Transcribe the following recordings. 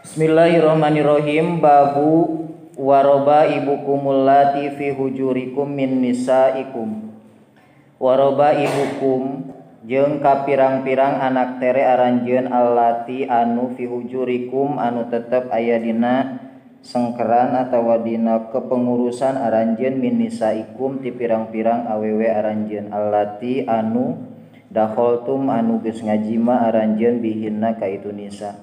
Bismillahirrahmanirrahim. Babu waroba ibukumul lati fi hujurikum min nisaikum. Waroba ibukum jeung kapirang-pirang anak tere aranjeun allati anu fi hujurikum anu tetep aya dina sengkeran atawa dina kepengurusan aranjeun min nisaikum ti pirang-pirang awewe aranjeun allati anu dakhaltum anu geus ngajima aranjeun bihinna ka itu nisa.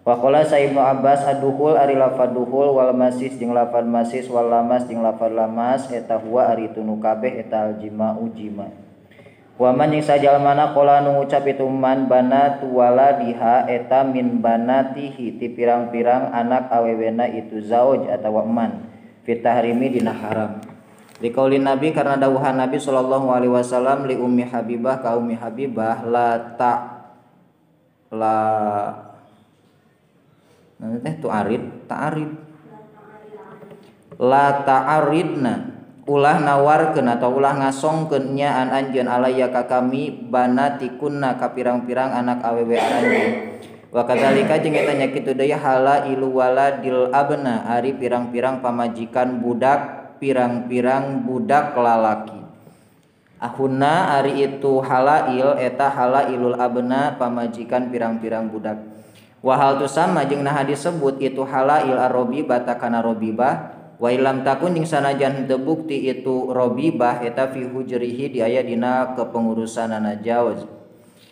Waqala sa Ibnu Abbas aduhul ari lafad duhul wal masis jeung lafad masis wal lamas jeung lafad lamas eta huwa ari tunu kabeh eta aljima'u jima. Wa man jeung sajalmana qala nu ngucap itu man banatu waladiha eta min banatihi ti pirang-pirang anak awewena itu zauj atawa man fit tahrimi dina haram. Liqaulin Nabi karena dawuhan Nabi sallallahu alaihi wasallam li ummi Habibah ka ummi Habibah la la ta'aridna ulah nawarkeun atau ulah ngasongkeun nya an anjeun alaya ka kami banatikunna ka pirang-pirang anak awewe aranjeun. Wa kadzalika jeung eta nya kitu deui hala ilu waladil abna ari pirang-pirang pamajikan budak pirang-pirang budak lalaki. Ahunna ari itu halail eta halailul abna pamajikan pirang-pirang budak. Wa hal tu sama jeung nah disebut itu halail ar-robibah takana robibah wa ilam takun jeung sanajan henteu bukti itu robibah eta fi hujrihi di aya dina kepengurusanana jauz.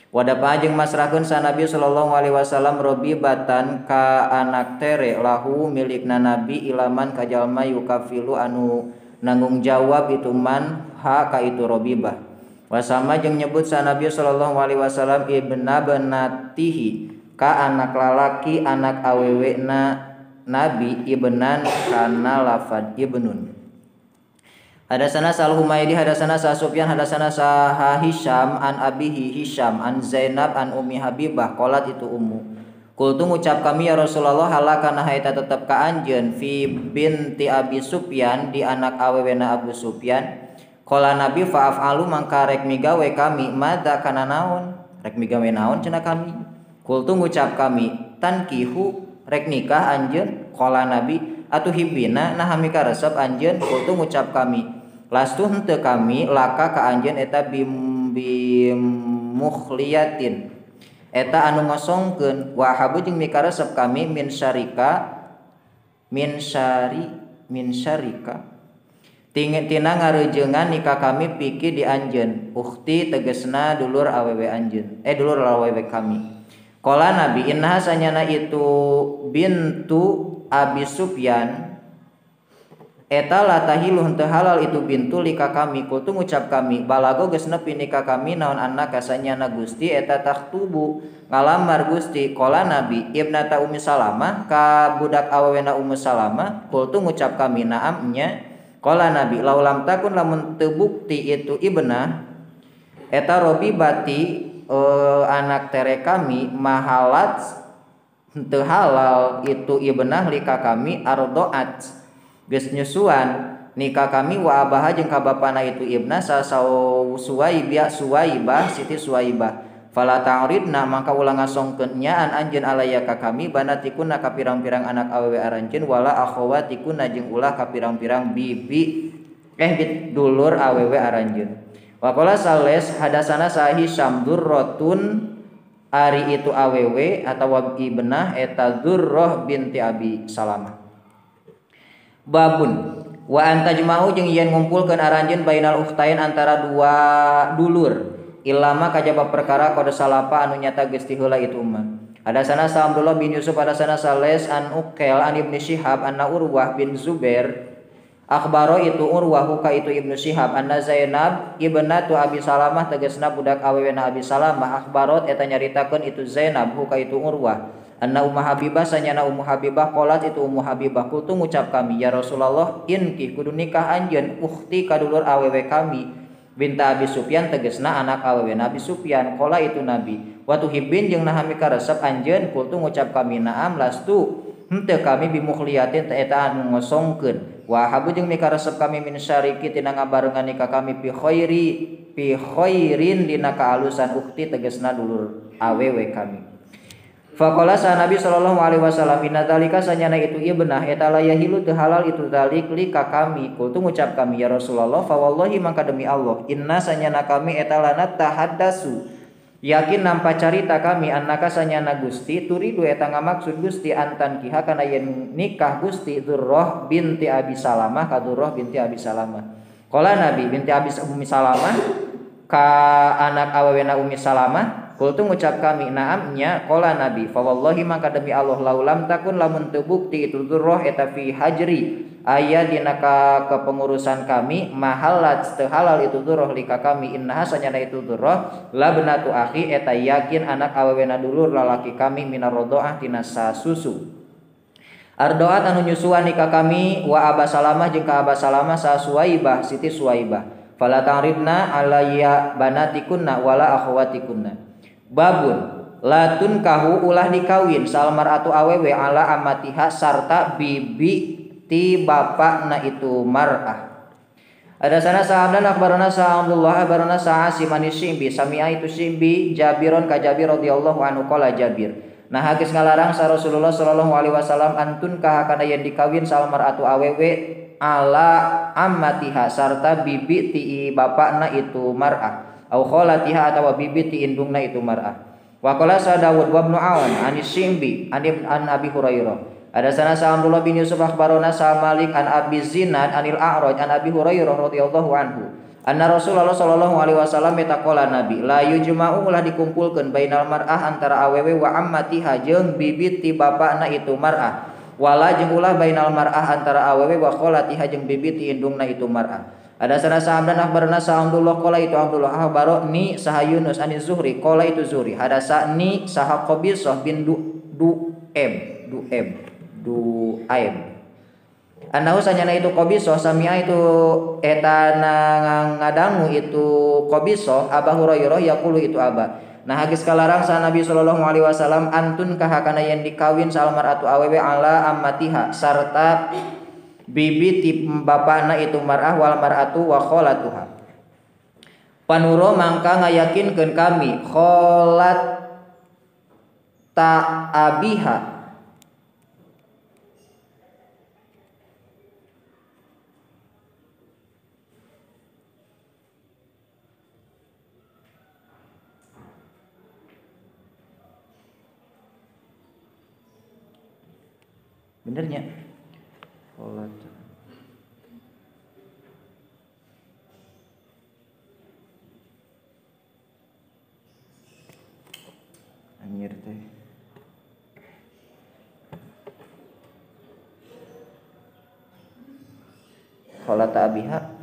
Wadapa jeung masrahkeun sa Nabi sallallahu alaihi wasallam robibatan ka anak tere lahu milikna Nabi ilaman ka jalma yukafilu anu nanggung jawab itu man ha ka itu robibah. Wasama jeung nyebut sa Nabi sallallahu alaihi wasallam ibna banatihi ka anak lalaki anak awewena Nabi ibnan kana lafad ibnun. Hadasana Sal Humaydi hadasana Sa Sufyan hadasana Sa Hisham an abihi Hisham an Zainab an ummi Habibah qalat itu ummu. Kultu ngucap kami ya Rasulullah halakana haita tetep ka anjeun fi binti Abi Sufyan di anak awewena Abu Sufyan. Qala Nabi fa'afalu mangka rek migawe kami madza kana naon rek migawe naon cenah kami. Kultu ngucap kami tankihu rek nikah anjeun qala Nabi atuhibbina nah hami karesep anjeun. Kultu ngucap kami lastu henteu kami laka ka anjeun eta bim mukhliyatin eta anu ngosongkeun wa habu jeung mikaresep kami min syarika tina ngareujeungan nikah kami piki di anjeun ukhti tegesna dulur awewe anjeun dulur awewe kami. Qala Nabi innaha sanyana itu bintu Abi Sufyan eta latahilu henteu halal itu bintu lika kami. Kultu ngucap kami balago geus nepi nikah kami naon anak kasanyana Gusti eta takhtubu ngalamar Gusti. Qala Nabi ibnata Ummi Salamah ka budak awewena Ummu Salamah. Kultu ngucap kami naam nya. Qala Nabi laulam takun lamun teu bukti itu ibnah eta robibati anak tere kami mahalat henteu halal itu ibnah lika kami ardoat geus nyusuan nikah kami wa abaha jeung ka bapana itu ibnah sa Suwaibah Siti Suwaibah. Fala ta'ridna maka ulah ngasongkeun nya an anjeun alaya ka kami banatikunna ka pirang-pirang anak awewe aranjeun wala akhawatikunna jeung ulah ka pirang-pirang bibi dulur awewe aranjeun. Wa qala Sales hadasana Sa Hisham Durratun ari itu awewe atawa ibnah eta Durrah binti Abi Salamah. Babun wa antajma'u jeung yen ngumpulkeun aranjeun bainal ukhtain antara dua dulur ilama kajaba perkara qad salapa anu nyata geus ti heula itu mah. Hadasana Sa Abdullah bin Yusuf hadasana Sales an Uqail an Ibnu Syihab anna Urwah bin Zubair akhbaro itu Urwah ka itu Ibnu Syihab anna Zainab ibnatu Abi Salamah tegasna budak awewena Abi Salamah akhbarot eta nyaritakeun itu Zainab ka itu Urwah anna Ummu Habibah sanyana Ummu Habibah qalat itu Ummu Habibah kultu ngucap kami ya Rasulullah inki kudu nikah anjeun ukhti kadulur awewe kami binta Abi Sufyan tegasna anak awewena Abi Sufyan. Qala itu Nabi wa tuhibbin jeung nahami karesep anjeun. Kultu ngucap kami naam lastu henteu kami bimukhliyatin eta anu ngosongkeun wa habu jeung mikaresep kami min syariki tina ngabarengan nikah kami pi khairin dina kaalusan ukhti tegasna dulur awewe kami. Faqala sa Nabi sallallahu alaihi wasallam inna dzalika sanyana itu ieu beunah eta la yahilu teu halal itu dzalik li ka kami. Kultu ngucap kami ya Rasulullah fa wallahi mangka demi Allah inna sanyana kami eta lana tahaddasu yakin nampa carita kami annaka sanyana Gusti turidu eta ngamaksud Gusti antan kiha kana yen nikah Gusti Dzurrah binti Abi Salamah ka Dzurrah binti Abi Salamah. Qala Nabi binti Abi Ummi Salamah ka anak awewena Ummi Salamah. Kultu ngucap kami naamnya qala Nabi fa wallahi maka demi Allah laulam takun lamun teu bukti itu Dzurrah eta fi hajri aya dina ka kepengurusan kami mahallat teu halal itu Dzurrah lika kami innaha sanyana itu Dzurrah labnatu akhi eta yakin anak awewena dulur lalaki kami minar radhaah tina sasusu. Ardoat anu nyusuan nikah kami wa Aba Salamah jeung ka Aba Salamah sa Suwaibah Siti Suwaibah. Fala ta'ridna alayya banatikunna wala akhwatikunna. Babun latun kahu ulah dikawin salmaratu awewe ala amatiha sarta bibi ti bapakna itu mar'ah. Ada sana sahabat akhbarana sa Abdullah akhbarana sa Asim an Simbi sami'a itu Simbi Jabiron ka Jabir radhiyallahu anhu qala Jabir. Nah geus ngalarang sa Rasulullah sallallahu alaihi wasallam antun ka kana yen dikawin salmaratu awewe ala amatiha sarta bibi ti bapakna itu mar'ah. Au kholatiha atawa bibi ti indungna itu mar'ah. Wa qala sa Dawud wa Ibnu Awan anis Simbi an Abi Hurairah. Ada sana sa Abdullah bin Yusuf akhbarona sa Malik an Abi Zinad anil A'raj an Abi Hurairah radhiyallahu anhu. Anna Rasulullah sallallahu alaihi wasallam metaqala Nabi la yujma'u ulah dikumpulkeun bainal mar'ah antara awewe wa ammatiha jeung bibi ti bapakna itu mar'ah. Wala jeung ulah bainal mar'ah antara awewe wa kholatiha jeung bibi ti indungna itu mar'ah. Ada sana sahabat akhbarana sa Abdullah qala itu Abdullah akhbaro ni saha Yunus ani Zuhri qala itu Zuhri hadasa ni saha Qabisah bin Du'aim anahu sanyana itu Qabisah sami'a itu eta ngadangu itu Qabisah Abu Hurairah yaqulu itu Aba. Nah geus kalarang sa Nabi sallallahu alaihi wasallam antun kahakana yen dikawin salmaratu awewe ala ammatiha sarta bibi ti bapakna itu mar'ah wal mar'atu wa kholatuha. Panuro mangka ngayakinkeun kami kholat ta abiha benernya kholat anjir teh kholat abiha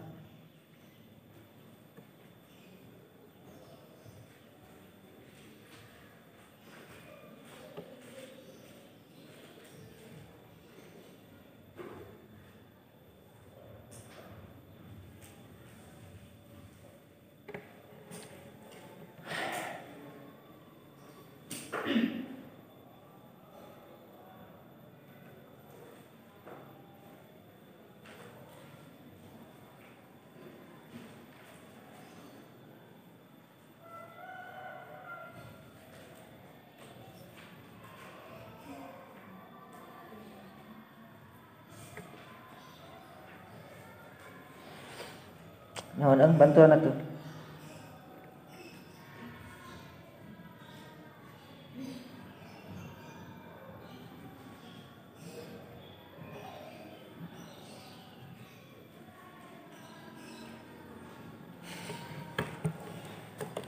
naon bantuan atuh.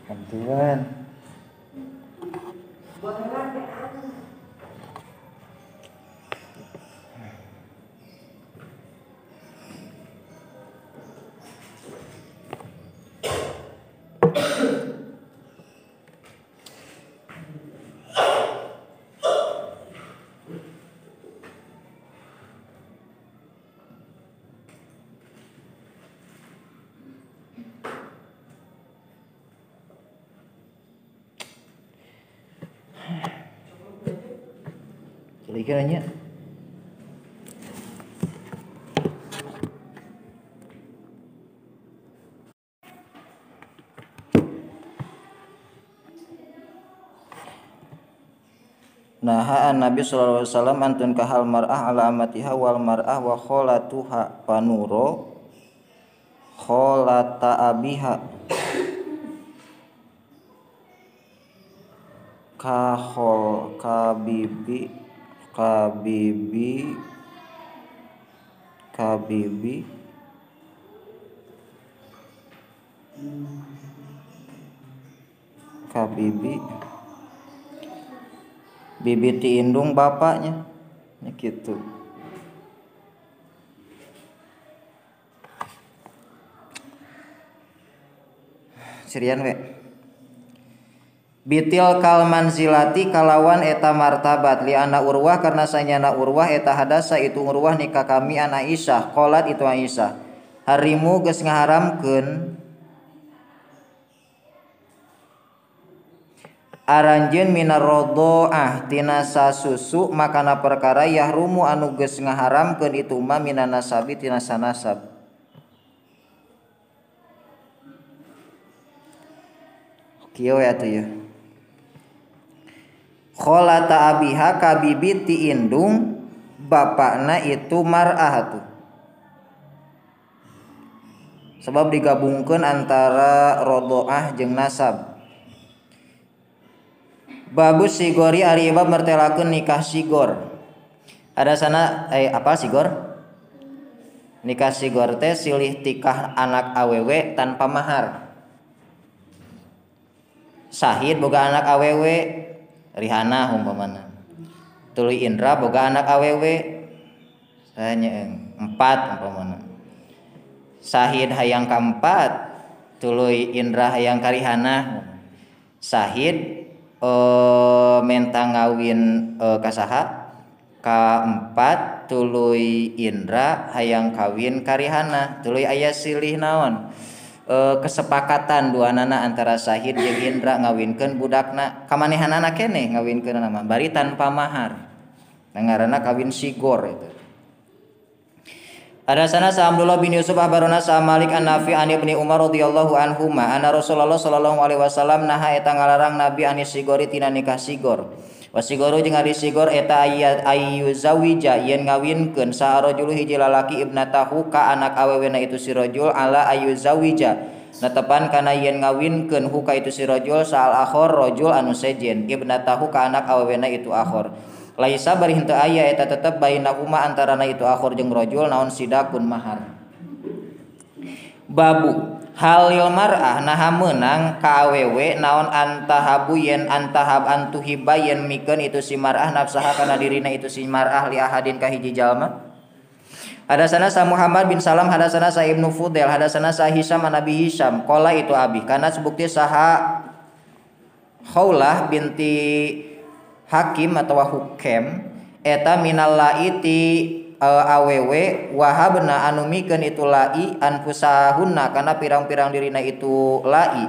Bantuan. Kira-kiranya naha Nabi sallallahu alaihi wasallam antun kahal mar'ah ala amatiha wal mar'ah wa kholatuha panuro kholata abiha kahol kabibi kabibi kabibi kabibi bibi ti indung bapaknya gitu. Sirian we bitil kal manzilati kalawan eta martabat li ana Urwah karena sanyana Urwah eta hadasa itu Urwah nikah kami an Aisyah qolat itu Aisyah harimu geus ngaharamkeun aranjeun minar rodhoah tina sasusu makana perkara yahrumu anu geus ngaharamkeun itu mah minan nasabi tina sanasab. Kieu atuh ya. Kholata abiha kabibi ti indung bapakna itu mar'ah tuh. Sebab digabungkeun antara rodhoah jeung nasab. Babu sigori ari bab mertelakeun nikah sigor. Ada sana apa sigor? Nikah sigor teh silih tikah anak awewe tanpa mahar. Sahid boga anak awewe Rihana umpamana. Tuluy Indra boga anak awewe hanya 4 umpamana. Sahid hayang kaempat tuluy Indra hayang karihana. Sahid menta ngawin kasaha kaempat tuluy Indra hayang kawin karihana. Tuluy aya silih naon kesepakatan duanana antara Sahid jeung Indra ngawinkeun budakna kamanehanana keneh ngawinkeun nama bari tanpa mahar ngaranna kawin sigor itu. Hadasana sa Abdullah bin Yusuf akhbarana sa Malik an Nafi' an Ibnu Umar radhiyallahu anhuma anna Rasulullah sallallahu alaihi wasallam naha eta ngalarang Nabi anis sigori tina nikah sigor. Wasigoru jeung ari sigor eta ayyu zawija yen ngawinkeun sarojul hiji lalaki ibnatahu ka anak awewena itu si rajul ala ayyu zawija natepan kana yen ngawinkeun hu ka itu si rajul saal akhor rajul anu sejen ibnatahu ka anak awewena itu akhor. Laisa bari henteu aya eta tetep bainahuma antarana itu akhor jeung rajul naon sidakun mahar. Babu halil mar'ah naha meunang ka awewe naon antahabu yen antahab antuhiba yen mikeun itu si mar'ah nafsaha kana dirina itu si mar'ah li ahadin ka hiji jalma. Hadasana sa Muhammad bin Salam hadasana sa Ibnu Fudail hadasana sa Hisam an Abi Hisam qala itu abi kana sebukti saha Khaulah binti Hakim atau Hukem eta minal laiti awewe wahabna anu mikeun itu lai anfusahunna kana pirang-pirang dirina itu lai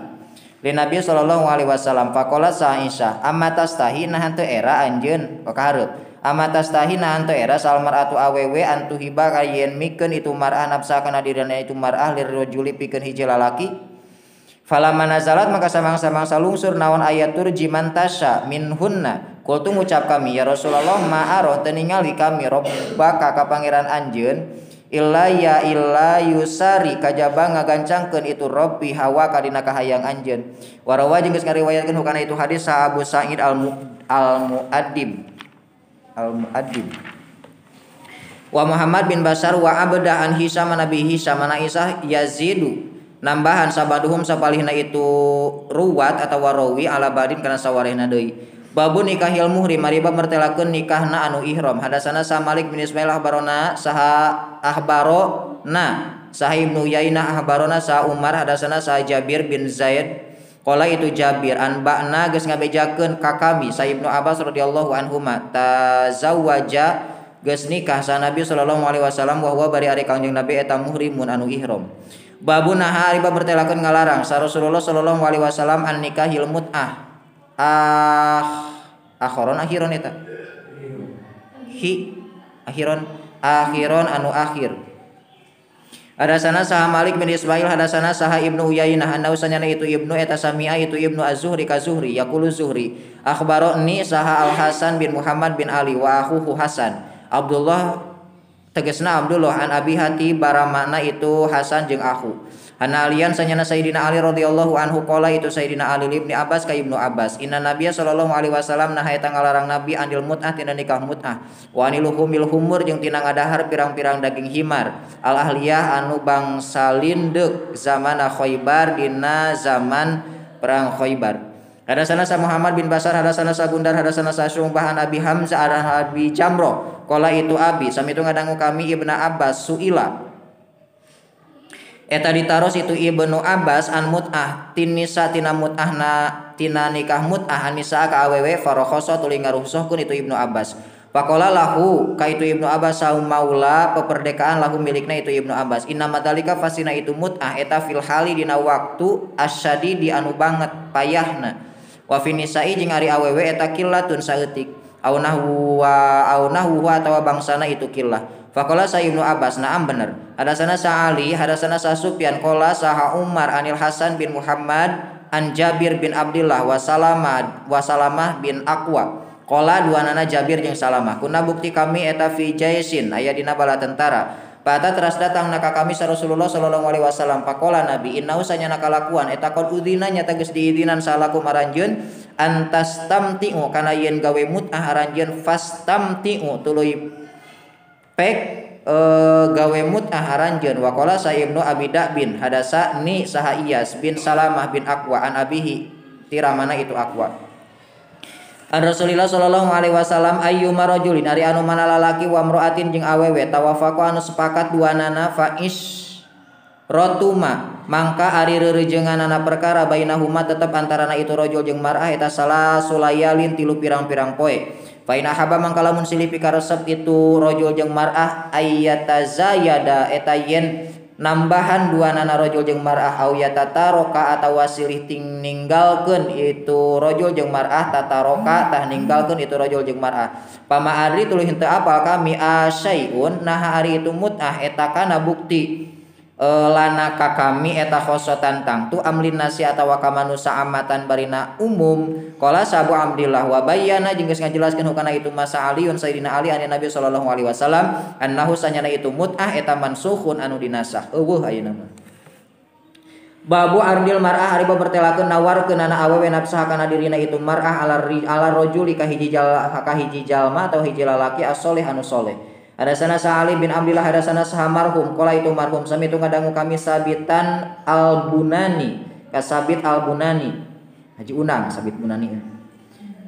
li Nabi sallallahu alaihi wasallam faqala sa Aisyah amatastahi nah henteu era anjeun kahareup amatastahi nah henteu era sal mar'atu awewe antu hiba kayen mikeun itu mar'ah nafsa kana dirina itu mar'ah lirrajuli pikeun hiji lalaki. Falamma nazalat maka samang-samang salungsur naon ayat turjiman tasya minhunna qultu ngucap kami ya Rasulullah ma'aroh teu ningali kami robbaka ka pangeran anjeun illa yusari kajaba ngagancangkeun itu robbi hawa ka dina kahayang anjeun warawa jeung geus ngariwayatkeun hukana itu hadis sa Abu Sa'id al-Mu'addib wa Muhammad bin Bashar wa abda an Hisam nabi Hisam an Aisyah yazidu nambahan sabaduhum sapalihna itu ruwat atau warawi ala badin kana sawarehna deui. Babu nikahil muhrim ari bab mertelakeun nikahna anu ihram. Hadasana sa Malik bin Ismail ahbarona saha Ibnu Yainah ahbarona sa Umar hadasana sa Jabir bin Zaid qala itu Jabir anba'na geus ngabejakeun ka kami sa Ibnu Abbas radhiyallahu anhuma tazawwaja geus nikah sa Nabi sallallahu alaihi wasallam wa huwa bari ari Kangjeng Nabi eta muhrimun anu ihram. Babu naha ari bab bertelakeun ngalarang sa Rasulullah sallallahu alaihi wasallam an nikahil mut'ah akhiron eta akhiron anu akhir Hadasana saha Malik bin Ismail hadasana saha Ibnu Uyainah anna usanyana itu Ibnu eta sami'a itu Ibnu Az-Zuhri ka Zuhri yaqulu Zuhri akhbaroni saha Al Hasan bin Muhammad bin Ali wa akhuhu Hasan Abdullah tegasna Abdullah an Abi Hati baramana itu Hasan jeung akhu Ana alian sanyana Sayyidina Ali radhiyallahu anhu qala itu Sayyidina Ali ibni Abbas ka Ibnu Abbas inna Nabiya sallallahu alaihi wasallam nah eta ngalarang Nabi andil mut'ah tina nikah mut'ah wa aniluhumil humur jeung tina ngadahar pirang-pirang daging himar al ahliyah anu bangsa lindeuk zaman Khaibar dina zaman perang Khaibar. Hadasana sa Muhammad bin Basar hadasana sa Gundar hadasana sa Syu'bah an Abi Hamzah an Abi Jamrah qala itu Abi samitu ngadangu kami Ibnu Abbas suila eta ditaros itu Ibnu Abbas an mut'ah tinisa tina mut'ahna tina nikah mut'ah anisa ka awewe farokhoso tuluy ngaruhsohkeun itu Ibnu Abbas faqala lahu ka itu Ibnu Abbas saum maula peperdekaan lahu milikna itu Ibnu Abbas inna madalika fasina itu mut'ah eta fil hali dina waktu asyadi di anu banget payahna wa finisai jeung ari awewe eta killatun saeutik au nahwu atawa bangsana itu killah. Faqala sa Ibnu Abbas na'am bener. Hadasana sa Ali, hadasana sa Sufyan qala saha Umar anil Hasan bin Muhammad an Jabir bin Abdullah wa Salamah bin Aqwa. Qala duanana Jabir jeung Salamah. Kuna bukti kami eta fi jaisin aya dina bala tentara. Pada teras datang naka kami sa Rasulullah sallallahu alaihi wasallam. Faqala Nabi inna usanya nakalakuan eta qad udzina nya tegas diizinan salakum aranjeun antas tamti'u kana yen gawe mut'ah aranjeun fastamti'u tuluy pek gawe mut'ah aranjeun wa qala sa Ibnu Abi Da'bin hadasa ni saha Iyas bin Salamah bin Aqwa an abihi tiramana itu Aqwa an Rasulillah sallallahu alaihi wasallam ayyuma rajulin ari anu mana lalaki wa imra'atin jeung awewe tawafaqa anu sepakat duanana faish rotuma mangka ari reureujeunganana perkara bainahuma tetep antarana itu rajul jeung mar'ah eta salah sulayalin tilu pirang-pirang poe fa in haba mangka lamun silih pikaresep itu rajul jeung mar'ah ayyatazayada eta yen nambahan duanana rajul jeung mar'ah au yatataroka atawa silih ting ninggalkeun itu rajul jeung mar'ah tataroka tah ninggalkeun itu rajul jeung mar'ah pama adri tuluy henteu apal kami asyaiun nah ari itu mut'ah eta kana bukti lana ka kami eta khosotan tangtu amlin nasi atawa ka manusa amatan barina umum qala sabu Abdillah wa bayyana jeung geus ngajelaskeun hukana itu masa Aliun Sayyidina Ali an Nabi sallallahu alaihi wasallam annahu sanyana itu mut'ah eta mansukhun anu dinasakh eueuh ayeuna mah babu ardil mar'ah ari bertelakeun nawarkeun ana awewe nafsah kana dirina itu mar'ah ala rajuli ka hiji jalma atau hiji lalaki as-soleh anu soleh. Hadasana sa Ali bin Abdillah hadasana sa marhum qala itu marhum sami itu ngadangu kami Sabitan Al-Bunani ka Sabit Al-Bunani Haji Unang Sabit Bunani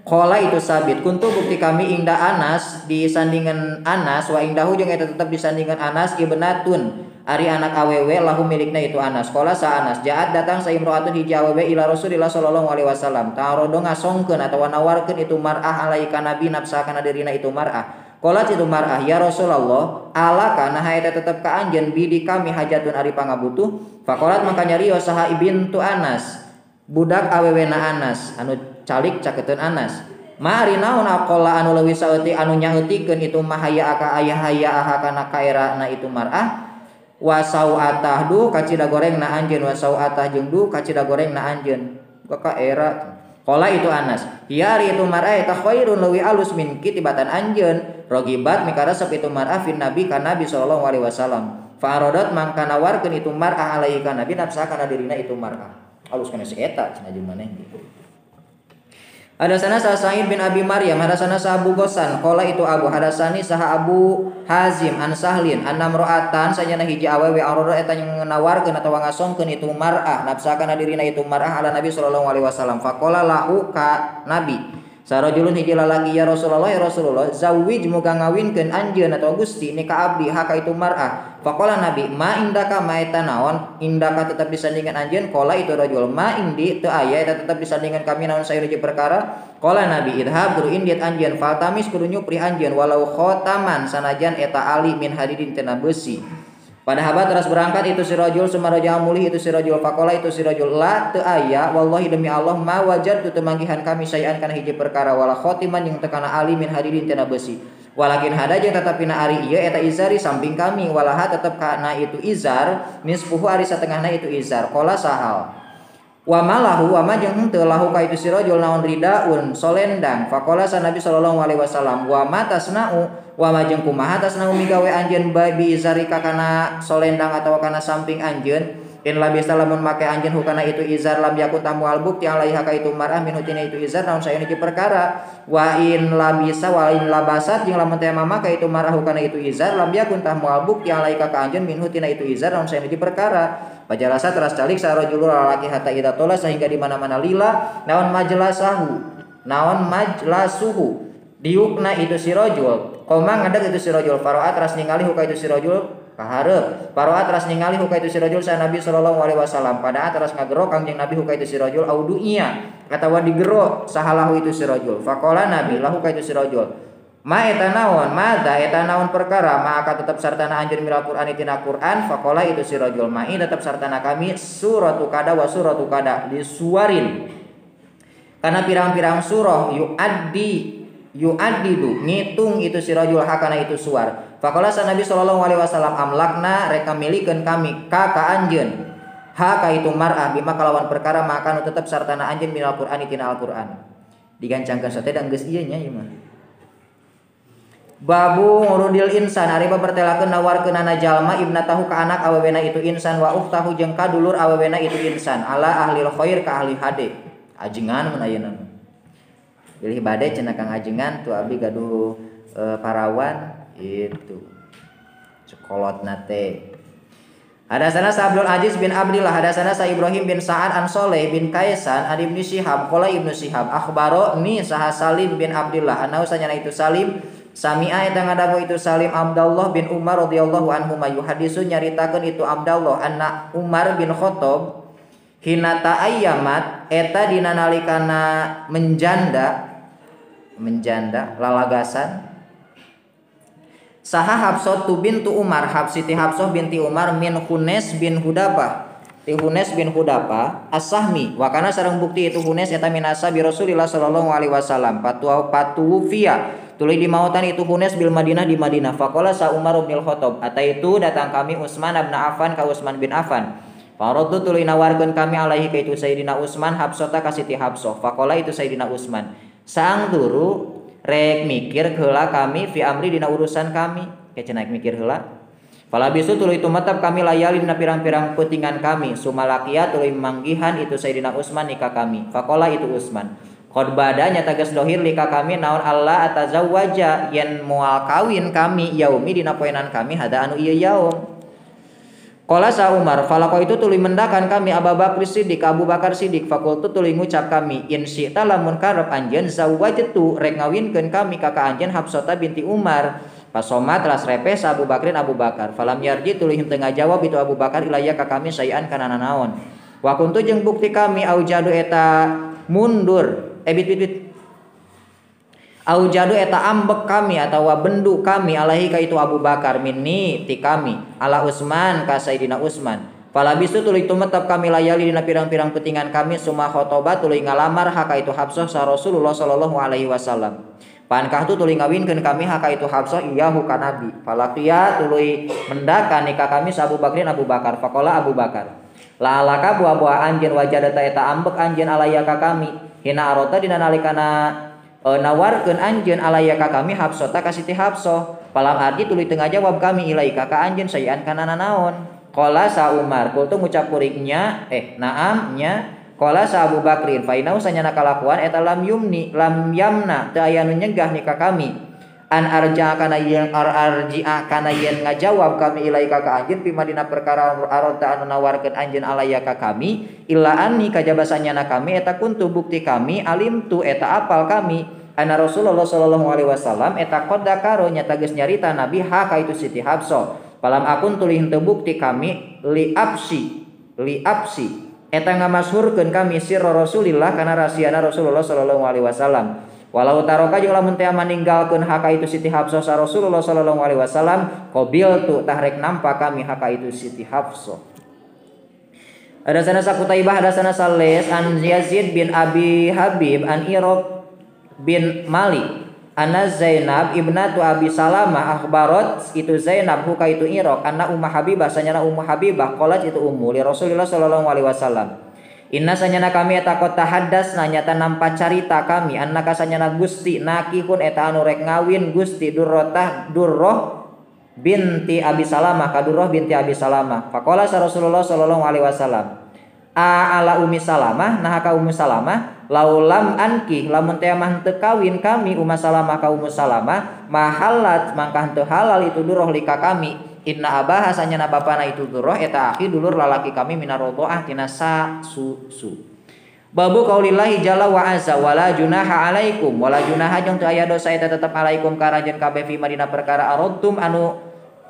qala itu Sabit kuntu bukti kami ingda Anas disandingan Anas wa ingdahu jeung eta tetep disandingan Anas ibnatun ari anak awewe lahu milikna itu Anas qala sa Anas jaat datang sa imro'atun hiji awewe ila Rasulillah sallallahu alaihi wasallam ta'arodo ngasongkeun atawa nawarkeun itu mar'ah alaika nabi nafsa kana dirina itu mar'ah qolat itu mar'ah ya Rasulullah alaka nah eta tetep ka anjeun bidi kami hajatun ari pangabutuh faqalat maka nyarios saha ibintu Anas budak awewena Anas anu calik caketeun Anas mari naon aqalla anu leuwih saeuti anu nyaeutikeun itu mahaya aka ayah kana kaerana itu mar'ah wasauatah du kacida gorengna anjeun wasauatah jeung du kacida gorengna anjeun ka kaera qala itu Anas ya ari itu mar'ah eta khairun leuwih alus min kitibatan anjeun rogibat mikaresep itu mar'ah fin nabi ka nabi sallallahu alaihi wasallam fa aradat mangka nawarkeun itu mar'ah alaihi ka nabi nafsa kana dirina itu mar'ah alus kana si eta cenah jeung maneh gitu. Hadasana sa Sa'id bin Abi Maryam hadasana sa Abu Ghassan qala itu Abu hadasani saha Abu Hazim an Sahlin anna mar'atan sanyana hiji awewe arada eta nawarkeun atawa ngasongkeun itu mar'ah nafsa kana dirina itu mar'ah ala Nabi sallallahu alaihi wasallam faqala lahu ka Nabi sarajulun hiji lalaki ya Rasulullah zawij muga ngawinkeun anjeun atawa Gusti ni ka abdi haka itu mar'ah faqala Nabi ma indaka ma eta naon indaka tetep disandingan anjeun qala itu rajul ma indi teu aya eta tetep disandingan kami naon saeueuh perkara qala Nabi idhab kudu indiat anjeun faltamis kudu nyupri anjeun walau khotaman sanajan eta ali min hadidin tina besi pada habat terus berangkat itu si rajul sumaraja mulih itu si rajul faqala itu si rajul la teu aya wallahi demi Allah ma wajadtu teu manggihan kami sayan kana hiji perkara wala khotiman yang tekana ali min hadidin tina besi Walakin hada jeung tetepina ari ieu eta izari samping kami walaha tetep kana itu izar nisfuhu ari satengahna itu izar qala sahal wa malahu wa ma jeung henteu lahu ka itu si rajul naon ridaun solendang faqala sa Nabi sallallahu alaihi wasallam wa ma tasna'u wa ma jeung kumaha tasna'u migawe anjeun bi izari ka kana solendang atawa kana samping anjeun in labisa lamun make anjeun hukana itu izar lam yakut tamu albuk ti alaiha ka itu mar'ah minhu tina itu izar naon saeun iki perkara wa in labisa wa in labasat jeung lamun teh make itu mar'ah hukana itu izar lam yakun tamu albuk ti alaiha ka anjeun minhu tina itu izar naon saeun iki perkara pajalasa teras calik sarojul lalaki hatta ida tola sehingga di mana-mana lila naon majlasuhu diukna itu si rajul koma ngadeg itu si rajul faroat teras ningali huka itu si rajul kaharep paroa teras ningali huka itu si rajul sa Nabi sallallahu alaihi wasallam pada teras ngagero kangjeng Nabi huka itu si rajul audunya atawa digero sahalahu itu si rajul faqala Nabi lahu ka itu si rajul ma eta naon perkara maka tetap sartana anjeun mil Qur'an tina Qur'an faqala itu si rajul mai tetap sartana kami suratu kada wa suratu kada disuarin kana pirang-pirang surah yu'addidu ngitung itu si rajul hakana itu suar faqala sa Nabi sallallahu alaihi wasallam amlakna reka milikeun kami ka anjeun ha ka itu mar'ah bima kalawan perkara maka nu tetep sartana anjeun minal Qur'ani tina Al-Qur'an digancangkeun sate dan geus ieu nya ieu mah babu ngurudil insan ari bertelakeun nawarkeunana jalma ibnatahu ka anak awewena itu insan wa ukhtahu jeung ka dulur awewena itu insan ala ahlil khair ka ahli hade ajengan mun ayeuna pilih bade cenah Kang ajengan tu abdi gaduh parawan itu sekolotna teh hadasana Abdul Aziz bin Abdillah hadasana sa Ibrahim bin Sa'ad an Soleh bin Kaisan an Ibnu Syihab qala Ibnu Syihab akhbaroni saha Salim bin Abdillah anau sanyana itu Salim sami'a eta ngadagu itu Salim Abdullah bin Umar radhiyallahu anhu yuhadisu nyaritakeun itu Abdullah anna Umar bin Khattab hina ta'ayyamat eta dina nalikana menjanda lalagasan saha Hafsah bintu Umar Siti Hafsah binti Umar min Hunes bin Hudapah ti Hunes bin Hudapah as-Sahmi wa kana sareng bukti itu Hunes eta minasa bi Rasulillah sallallahu alaihi wasallam patuwfiya tuluy dimautan itu Hunes bil Madinah di Madinah faqala sa Umar bin Khattab ataitu datang kami Utsman bin Affan ka Utsman bin Affan faraddu tuluy nawarkeun kami alaihi ka itu Sayyidina Utsman Hafsah ka Siti Hafsah faqala itu Sayyidina Utsman saang turu rek mikir heula kami fi amri dina urusan kami cenah mikir heula fala bisu tuluy tumatap kami layali dina pirang-pirang peutingan kami sumalakia tuluy manggihan itu Sayyidina Utsman nikah kami faqala itu Utsman qad bada nyata geus dohir lika kami naon Allah atazawwaja yen moal kawin kami yaumi dina poenan kami hada anu ieu yaum qala sa Umar falaqo itu tuluy mendakan kami Abu Bakar Siddiq Abu Bakar Siddiq fakultu tuluy ngucap kami in syi'ta lamun karep anjeun zawwajtu rek ngawinkeun kami ka anjeun Hafsah binti Umar pasoma teras repes Abu Bakrin Abu Bakar falam yarji tuluy henteu ngajawab itu Abu Bakar ilaya ka kami sayan kana naon wa kuntu jeung bukti kami aujadu eta mundur aujadu eta ambek kami atawa bendu kami alaihi ka itu Abu Bakar minni ti kami ala Utsman ka Sayyidina Utsman falabistu tuluy tumetep kami layali dina pirang-pirang peutingan kami summa khotoba tuluy ngalamar haka itu Hafsah sa Rasulullah sallallahu alaihi wasallam pankah tu tuluy ngawinkeun kami haka itu Hafsah iyahu ka Nabi falaqiya tuluy mendakan nikah kami sa Abu Bakrin Abu Bakar faqala Abu Bakar la alaka buah-buah anjeun wajadata eta ambek anjeun alaya ka kami hina arota dina nalikana nawarkeun anjeun alaya ka kami Hafsah ka Siti Hafsah palam arti tuluy teu ngajawab kami ilaika ka anjeun sayan kana naon qala sa Umar kultu ngucap kurignya naam nya qala sa Abu Bakrin fa inau sanyana kalakuan eta lam yamna teu aya nu nyegah nikah kami an arja kana yen ngajawab kami ilaika ka anjeun fi madina perkara arota anu nawarkeun anjeun alaya ka kami illa anni kajabasanyana kami eta kuntu bukti kami alim tu eta apal kami anna Rasulullah sallallahu alaihi wasallam eta qad dakaro nyata geus nyarita Nabi ha ka itu Siti Hafsah palam akun tuluy henteu bukti kami li absi eta ngamasyhurkeun kami sirra Rasulillah kana rahasiana Rasulullah sallallahu alaihi wasallam walau taroka jeung lamun teh maninggalkeun haka itu Siti Hafsah sa Rasulullah sallallahu alaihi wasallam qabil tu tahrek nampa kami haka itu Siti Hafsah hadasana Qutaibah hadasana Sales an Yazid bin Abi Habib an Iraq bin Malik Anna Zainab ibnatu Abi Salamah akhbarat itu Zainab huka itu Iraq anna Ummu Habibah sanyana Ummu Habibah qalat itu ummu li Rasulillah sallallahu alaihi wasallam. Inna sanyana kami eta kota haddas nyata nampa carita kami annaka sanyana Gusti nakihun eta anu rek ngawin Gusti Durrah binti Abi Salamah ka Durrah binti Abi Salamah. Faqala Rasulullah sallallahu alaihi wasallam ala Ummi Salamah nah ka Ummu Salamah laulam anki lamun teh mah teu kawin kami Ummu Salamah ka Ummu Salamah mahalat mangka teu halal itu Durrah lika kami inna abah sanyana bapana itu Durrah eta akhi dulur lalaki kami minarodhaah tina susu. Babu qaulillahi jalla wa azza wala junaha alaikum wala junaha jeung teu aya dosa eta tetep alaikum ka aranjeun kabeh fi madina perkara aradtum anu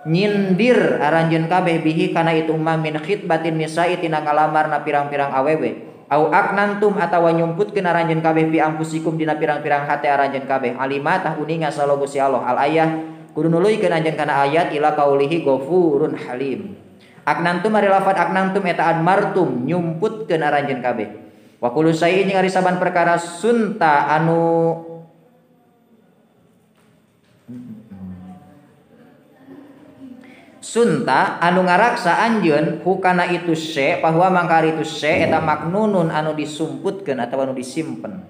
nyindir aranjeun kabeh bihi kana itu umma min khitbatin nisa'i tina ngalamarna pirang-pirang awewe au aknantum atawa nyumputkeun aranjeun kabeh fi ampusikum dina pirang-pirang hate aranjeun kabeh alima tah uninga salo Gusti Allah al ayah kudu nuluykeun anjeun kana ayat ila qaulihi ghafurun halim. Aknantum ari lafaz aknantum eta admartum nyumputkeun aranjeun kabeh wa kullu syai'in jeung ari saban perkara sunta anu sunta anu ngaraksa anjeun hukana itu se bahwa mangka itu se eta maknunun anu disumputkeun atawa anu disimpen.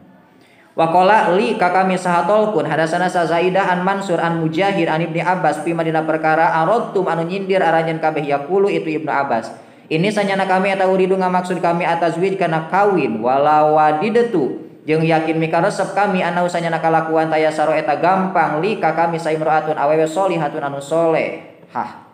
Wa qala li ka kami sahatolkun hadasana sa Zaidah an Mansur an Mujahid an Ibnu Abbas fi madina perkara aradtum anu nyindir aranjeun kabeh yaqulu itu Ibnu Abbas. Ini sanyana kami eta uridu ngamaksud kami atazwij kana kawin wala wadidatu jeung yakin mikaresep kami ana usanyana kalakuan taya saro eta gampang li ka kami saimraatun awewe solihatun anu solehah.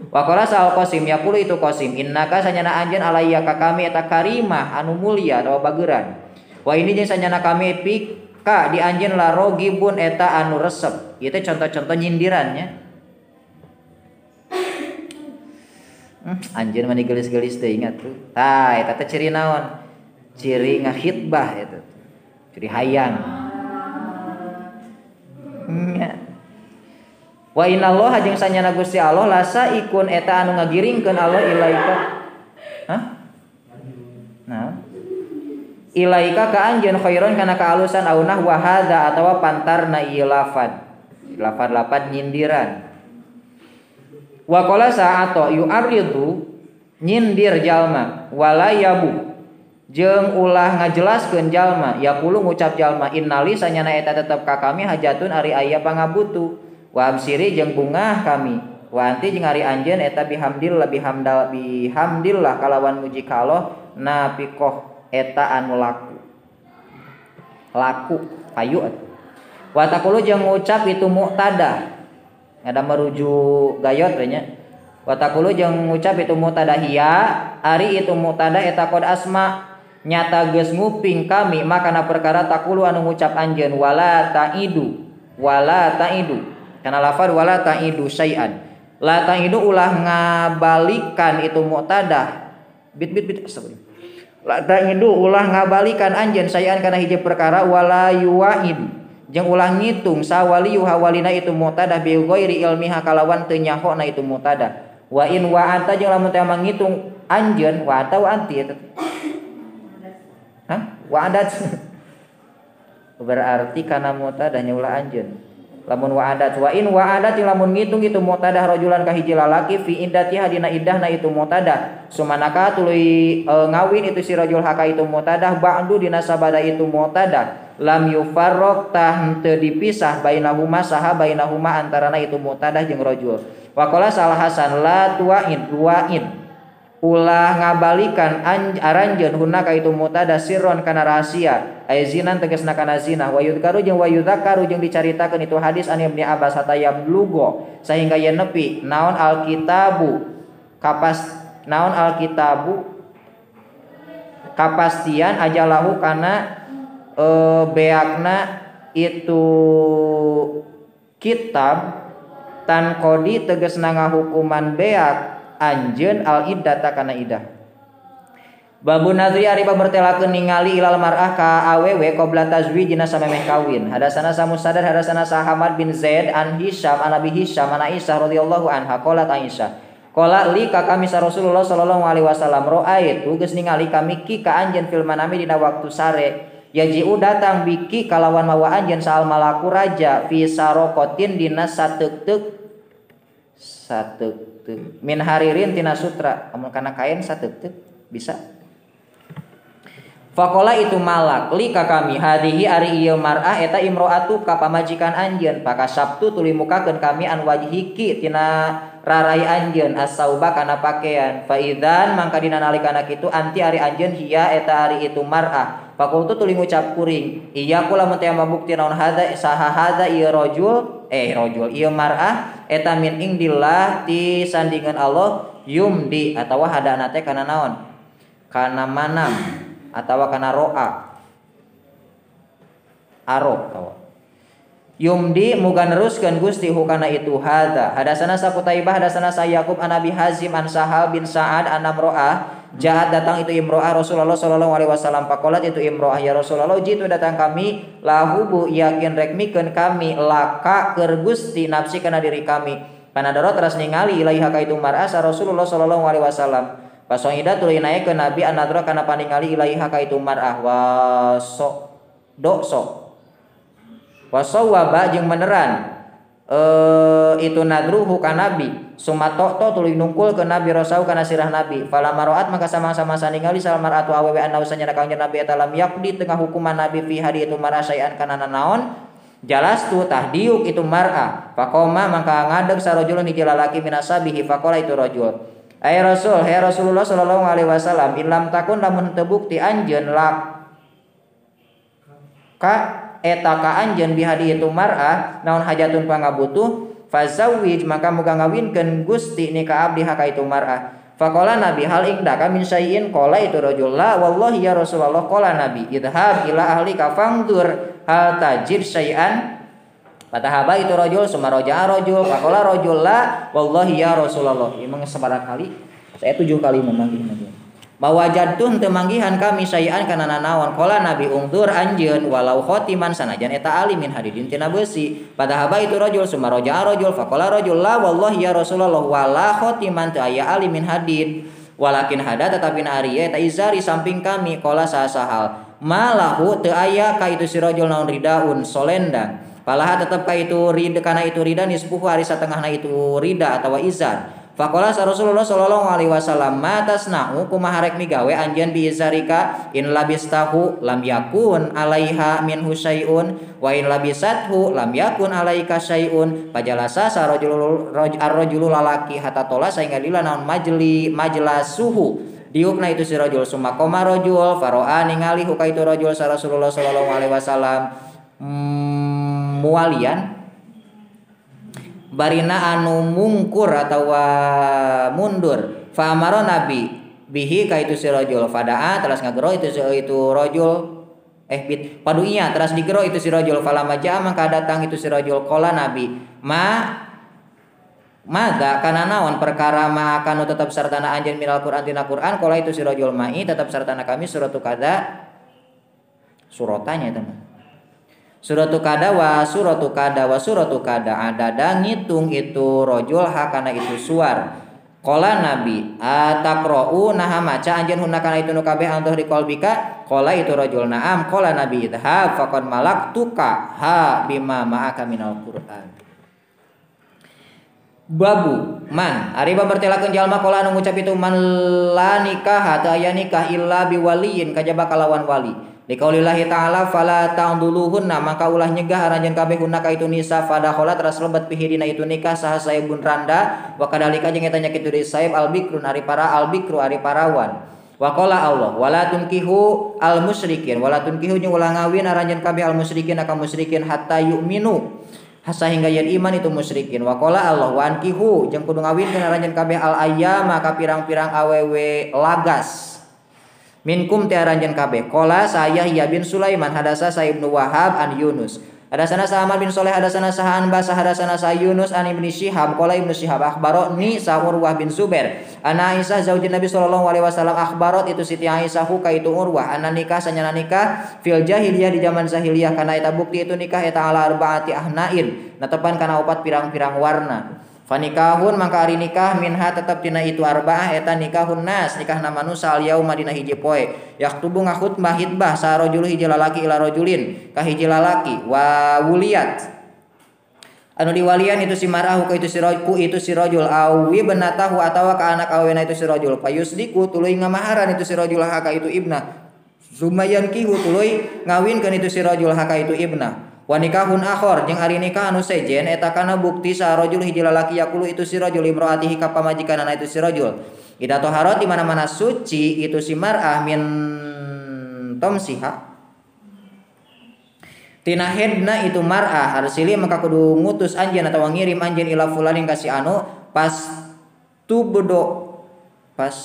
Wa qala sal Qasim yaqulu itu Qasim innaka sanyana anjeun alayya ka kami eta karimah anu mulia atawa bageuran. Wa ini jeung sanyana kami pika di anjeun la rogibun eta anu resep. Ieu teh contoh-contoh nyindirannya. Anjeun mah digelis-gelis teh ingat tuh. Tah eta teh ciri naon? Ciri ngahitbah eta. Ciri hayang. Wa innallaha jeung sanyana Gusti Allah lasa ikun eta anu ngagiringkeun Allah ilaika. Hah? Nah. Ilaika ka anjeun khairon kana kaalusan aunah wa hadza atawa pantarna ieu lafad. Lafad nyindiran. Wa qala sa'ato yu'aridu nyindir jalma wala yabu jeung ulah ngajelaskeun jalma yaqulu ngucap jalma innali sanyana eta tetep ka kami hajatun ari aya pangabutu wa absiri jeung bungah kami wa anti jeung ari anjeun eta bihamdillah kalawan muji ka Allah napikoh eta anu laku payu wa taqulu jeung ngucap itu muqtadah ada merujuk gayot nya wa taqulu jeung ngucap itu muqtadahia ari itu muqtadah eta qad asma nyata geus nguping kami makana perkara taqulu anu ngucap anjeun wala taidu kana lafaz wala taidu syai'an la taidu ulah ngabalikan itu muqtadah bit la taidu ulah ngabalikan anjeun syai'an kana hiji perkara wala yuwaid jeung ulah ngitung sawali hawalina itu muqtadah bi ghairi ilmiha kalawan teu nyahona itu muqtadah wa in wa anta jeung lamun teh ngitung anjeun wa anta wa anti eta wa adat berarti kana muqtadah nya ulah anjeun lamun wa adat wa in wa adat lamun ngitung itu muqtadah rajulan ka hiji lalaki fi iddatiha dina iddahna itu muqtadah sumanaka tuluy ngawin itu si rajul haka itu muqtadah ba'du dina sabada itu muqtadah lam yufarraq tah teu dipisah bainahuma antarana itu muqtadah jeung rajul wa qala Salah Hasan la tu'in ulah ngabalikan aranjeun hunaka itu muqtadah sirron kana rahasia aizinan tegasna kana zina wa yudkaru jeung dicaritakeun itu hadis an Ibnu Abbas hatayam lugo sehingga yen nepi naon alkitabu kapastian ajalahu kana beakna itu kitab tan qodi tegasna ngahukuman beak anjeun al iddata kana iddah. Babu nadri ari bertelakeun ningali ilal mar'ah ka awewe qabla tazwijina samemeh kawin. Hadasana Musaddad hadasana Hamad bin Zaid an Hisham an Abi Hisham an Aisyah radhiyallahu anha qalat Aisyah qala li ka kami sa Rasulullah sallallahu alaihi wasallam ra'aitu geus ningali kami ki ka anjeun fil manami dina waktu sare yaji'u datang biki kalawan mawa anjeun saal malaku raja fi saroqatin dina sateuk-teuk min haririn tina sutra amun kana kain sateuk-teuk bisa. Faqala itu malak li ka kami hadihi ari ieu mar'ah eta imro'atu ka pamajikan anjeun pakasabtu tuluy mukakeun kami an wajhiki tina rarai anjeun as-sauba kana pakaian fa idzan mangka dina nalikana kitu anti ari anjeun hiya eta ari itu mar'ah fakultu tuluy ngucap kuring iya kula mun teh mabukti naon hadza saha hadza ieu rajul ieu mar'ah eta min indillah ti sandingan Allah yumdi atawa hadana teh kana naon kana manam atawa kana ro'a aro tawa yumdi muga neruskeun Gusti hukana itu hadza hadasana Qutaibah hadasana Yaqub an Abi Hazim an Sahal bin Sa'ad an Amro'ah jahat datang itu imro'ah Rasulullah sallallahu alaihi wasallam faqalat itu imro'ah ya Rasulullah jitu datang kami lahu bu yakin rek mikeun kami laka keur Gusti nafsi kana diri kami kana darat teras ningali ilaiha ka itu mar'ah Rasulullah sallallahu alaihi wasallam pasongida tuluy naik ke Nabi anadra kana paningali ilaiha ka itu mar'ah wasawaba jeung beneran itu nadruhu ka Nabi sumato tuluy nungkul ke Nabi rasau kana sirah Nabi falamaroat maka sama-sama ningali sal mar'atu awewe anna usanya kanjeng Nabi eta lam yaqdi tengah hukuman Nabi fi hadi itu mar'ah sayan kana naon jalastu tahdiuk itu mar'ah faqoma maka ngadeg sarojulun hiji lalaki minasabihi faqala itu rajul ay Rasul, hai Rasulullah sallallahu alaihi wasallam, ilam takun lamun teu bukti anjeun lak ka eta ka anjeun bihadi itu mar'ah naon hajatun pangabutuh fazawwij maka muga ngawinkeun Gusti ni ka abdi haka itu mar'ah. Faqala Nabi hal ingdaka min syai'in qala itu rajul la wallahi ya Rasulullah qala Nabi idhab ila ahlika fangdur hal tajid syai'an Fatahaba itu rajul sumaraja rajul faqala rajul la wallahi ya Rasulullah. Imang sabaraha kali? Saya 7 kali memanggih Nabi. Mawajadtun teu manggihan kami sayan kana nanaon qala Nabi ungdur anjeun walau khotiman sanajan eta alimin hadidin tina beusi. Fatahaba itu rajul sumaraja rajul faqala rajul la wallahi ya Rasulullah wala khotiman teu aya alimin hadid. Walakin hada tetapi ari eta izari samping kami qala sahal malahu teu aya ka itu si rajul naon ridaun solendang. Palaha tetap ka itu rida kana itu rida nisbuhu ari satengahna itu rida atawa izar. Faqala Rasulullah sallallahu alaihi wasallam matasna'u kumaha rek migawe anjeun bi izarika in labistahu lam yakun alaiha minhu syai'un wa in labisathu lam yakun alaika syai'un fajalasa ar-rajulu lalaki hatta tola saingga lila naon majlasuhu diukna itu si rajul summa qoma rajul faro'a ningali huka itu rajul sa Rasulullah sallallahu alaihi wasallam mualian barina anu mungkur atau mundur fa amara Nabi bihi ka itu si rajul fadaa teras ngagero itu rajul paduinya teras digero itu si rajul falama jaa maka datang itu si rajul qala Nabi maga kana naon perkara ma kanu tetap sartana anjeun minal Qur'an tina Qur'an qala itu si rajul mai tetap sartana kami suratu kada surotanya teman suratu kada wa suratu kada ada ngitung itu rajul hakana itu suar qala Nabi ataqra'u naha maca anjeun hunna kana itu nu kabeh antuh di qalbika qala itu rajul na'am qala Nabi idhab faqad malaktuka ha bima ma'aka minal Qur'an. Babu man ari babertelakeun jalma qala anu ngucap itu man la nikah teu aya nikah illa biwaliyin kajaba kalawan wali. Liqaulillahi ta'ala fala ta'dhuluhunna maka ulah nyegah aranjeun kabeh hunna ka itu nisa fadakhala teras lebat pihi dina itu nikah saha saibun randa wa kadalika jeung eta nya kitu deui saib albikrun ari parawan wa qala Allah wala tunkihu al musyrikin wala tunkihu jeung ulah ngawin aranjeun kabeh al musyrikin ka musyrikin hatta yu'minu sahingga yen iman itu musyrikin wa qala Allah wa ankihu jeung kudu ngawinkeun aranjeun kabeh al ayyama ka pirang-pirang awewe lagas minkum tiaranjeun kabeh qala saya ya bin Sulaiman hadasa sa Ibnu Wahab an Yunus hadasana sa Ahmad bin Shalih hadasana sa Anba hadasana sa Yunus an Ibnu Syihab qala Ibnu Syihab akhbaroni sa Urwah bin Zubair ana Aisyah zaujin Nabi sallallahu alaihi wasallam akhbarat itu Siti Aisyah ka itu Urwah anna nikah sanyana nikah fil jahiliyah di zaman jahiliyah kana eta bukti itu nikah eta ala arbaati ahnain natepan kana 4 pirang-pirang warna Fanikahun mangka ari nikah minha tetep tina itu arba'ah eta nikahun nas nikahna manusa al yauma dina hiji poe yaktubu ngahutbah hitbah sa rajul hiji lalaki ila rajulin ka hiji lalaki wa wuliyat anu diwalian itu si mar'ah ku itu si rajul awi benatahu atawa ka anak awena itu si rajul payusdiku tuluy ngamaharan itu si rajul haka itu ibna sumayan kihu tuluy ngawinkeun itu si rajul haka itu ibna wa nikahun akhor jeung ari nikah anu sejen eta kana bukti sa rajul hiji lalaki yaqulu itu si rajul imraatihi ka pamajikanana itu si rajul ida taharat di mana-mana suci itu si mar'ah min tomsiha tina hedna itu mar'ah arsili maka kudu ngutus anjeun atawa ngirim anjeun ila fulanin ka si anu pas tubdo pas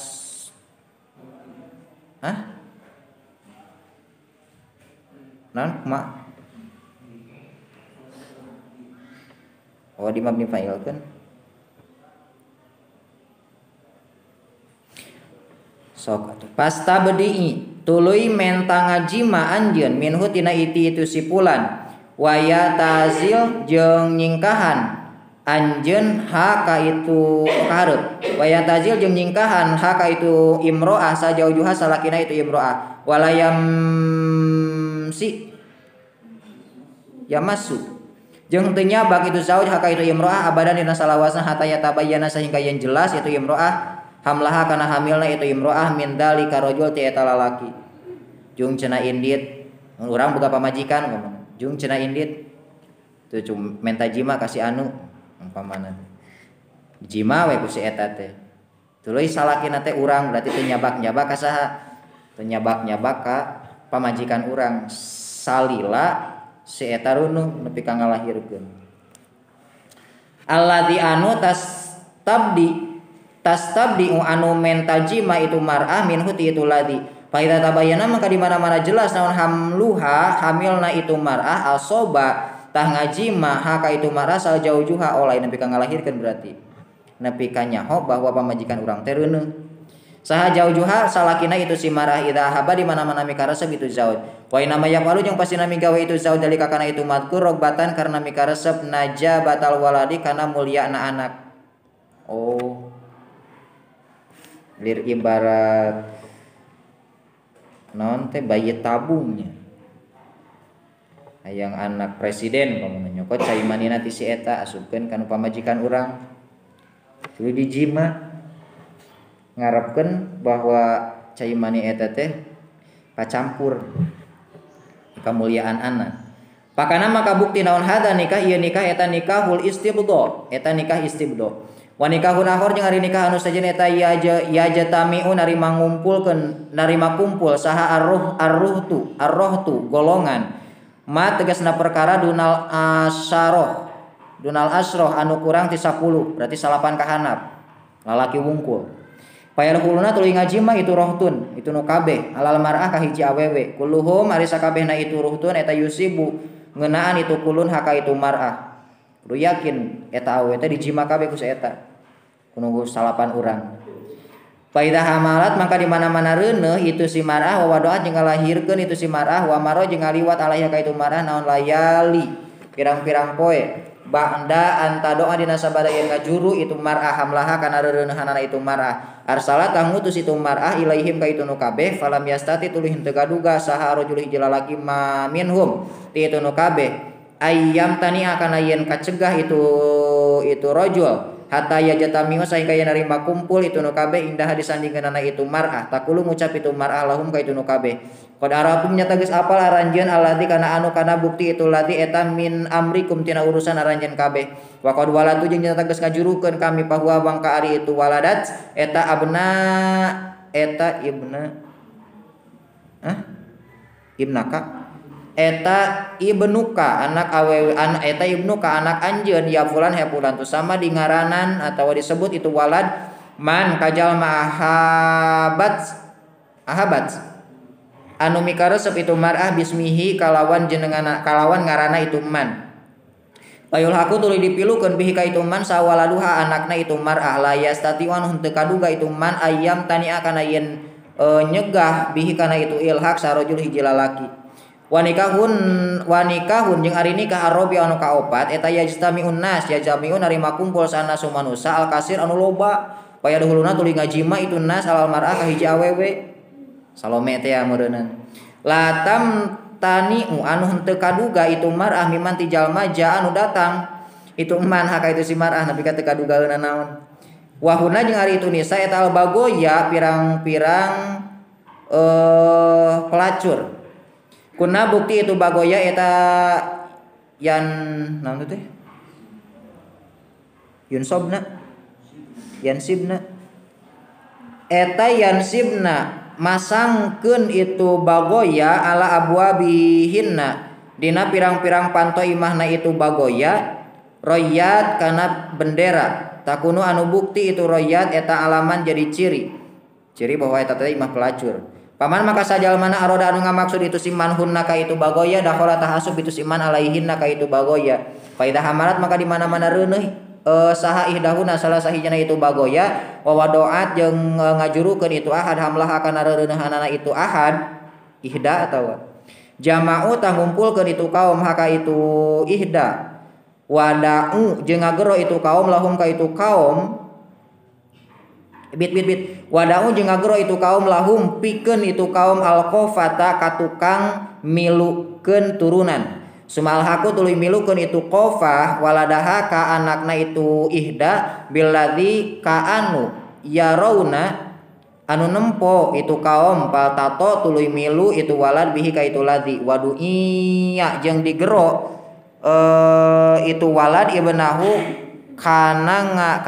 naon kumaha di mabni fa'il kan sok atuh pasta bedi tuluy menta ngajima anjeun minhu tina itu si pulan waya tazil jeung nyingkahan anjeun haka itu karep waya tazil jeung nyingkahan haka itu imro'ah sajaujuha salakina itu imro'ah walayam si yamasu jeung teu nyabak itu zauj haka itu imro'ah abadan dina salawasna hatta yatabayyana sehingga yang jelas itu imro'ah hamlaha kana hamilna itu imro'ah min dalika rajul ti eta lalaki jeung cenah indit urang boga pamajikan jeung cenah indit teu menta jima ka si anu umpamana jima we ku si eta teh tuluy salakina teh urang berarti teu nyabak-nyabak ka saha teu nyabak-nyabak ka pamajikan urang salila si eta runuh nepi ka ngalahirkeun alladzi anu tastabdi anu mentajima itu mar'ah minhu ti itu ladzi fa idza tabayyana maka di mana-mana jelas naon hamluha hamilna itu mar'ah asoba tah ngajima haka itu mar'ah sal jaujuha oleh nepi ka ngalahirkeun berarti nepi ka nyaho bahwa pamajikan urang teh reuneuh saha jaujuha salakina itu si mar'ah idza haba di mana-mana mikaresep itu zauj wa inama yafalu jeung pasti nami gawe itu zauj dalika kana itu madkur rogbatan karena mikaresep najabatal waladi kana mulyana anak lir ibarat naon teh bayi tabungnya hayang anak presiden pamana nyokot cai manina ti si eta asupkeun kana pamajikan urang tuluy dijima ngarepkeun bahwa cai mani eta teh kacampur kamuliaan anak pakana maka bukti naon hada nikah ieu nikah eta nikahul istibdo eta nikah istibdo wa nikahun akhor jeung ari nikah anu sajen eta ya jatamiun ari mangumpulkeun narima kumpul saha arruhtu golongan ma tegasna perkara dunal asroh anu kurang ti 10 berarti 8 kahanap lalaki wungkul payarhuluna tuluy ngajima itu rohtun itu nu kabeh alal mar'ah ka hiji awewe kulluhum ari sakabehna itu rohtun eta yusibu ngeunaan itu kulun haka itu mar'ah kudu yakin eta awewe teh dijima kabeh ku saeta kudu 8 urang Faidah hamalat maka di mana-mana reuneuh itu si mar'ah wa wadoat jeung ngalahirkeun itu si mar'ah wa maro jeung ngaliwat alaiha ka itu mar'ah naon layali pirang-pirang poe ba'da anta doa dina sabada yen ngajuru itu mar'ah hamlaha kana reureunehanana itu mar'ah arsalat ngutus itu mar'ah ilaihim ka itu nu kabeh falam yastati tuluy henteu gaduga saha rajul hiji lalaki ma minhum ti itu nu kabeh ayyam tani akan yen kacegah itu rajul hatta yajatamiu saengka yen narima kumpul itu nu kabeh indah disandingkeunana itu mar'ah takulu ngucap itu mar'ah lahum ka itu nu kabeh qad arakum nyata geus apal aranjeun alladzi kana anu kana bukti itu ladzi eta min amrikum tina urusan aranjeun kabeh wa qad walatu jeung nyata geus ngajurukeun kami bahwa bangka ari itu waladat eta ibnaka eta ibnuka anak awewe eta ibnuka anak anjeun ya fulan he fulan tu sama di ngaranan atau disebut itu walad man kajal ahabat anu mikaresep itu mar'ah bismihi kalawan jenengan kalawan ngaranna itu man layul haku tuluy dipilukeun bihi ka itu man sawaladuha anakna itu mar'ah la yastatiwan henteu kaduga itu man ayam tani akan yen nyegah bihi kana itu ilhaq sarojul hiji lalaki Wanikahun jeung ari nikah arabi anu kaopat eta yajtamiun nas yajtamiun ari makumpul sanasu manusa al kasir anu loba paya dahuluna tuluy ngajima itu nas alal mar'ah ka hiji awewe salome teh meureunna latam taniu anu henteu kaduga itu mar'ah miman ti jalma ja anu datang itu man haka itu si mar'ah nepi ka teu kadugaeuna naon wahuna jeung ari itu nisa eta al bagoya pirang-pirang pelacur kuna bukti itu bagoya eta yan naon teh yunsibna eta yansibna masangkeun itu bagoya ala abwabihinna dina pirang-pirang panto imahna itu bagoya royat kana bendera takunu anu bukti itu royat eta alaman jadi ciri bahwa eta teh imah pelacur. Paman maka sajal mana aroda anu ngamaksud itu siman hunna ka itu bagoya dakhala tahasub itu siman alaihinna ka itu bagoya. Faidah hamarat maka di mana-mana reuneuh saha ihdahuna salah sahijana itu bagoya wa wadoat jeung ngajurukeun itu ahad hamlah kana reuneuhanana itu ahad ihda atawa jama'u tah ngumpulkeun itu kaum haka itu ihda wada'u jeung ngagero itu kaum lahum ka itu kaum wada'u jeung ngagero itu kaum lahum pikeun itu kaum alqafata katukang milukeun turunan sumal haku tuluy milukeun itu qafah waladaha ka anakna itu ihda billadzi ka anu yarawna anu nempo itu kaum paltato tuluy milu itu walad bihi ka itu ladzi wadu'iya jeung digero itu walad ibnahu kana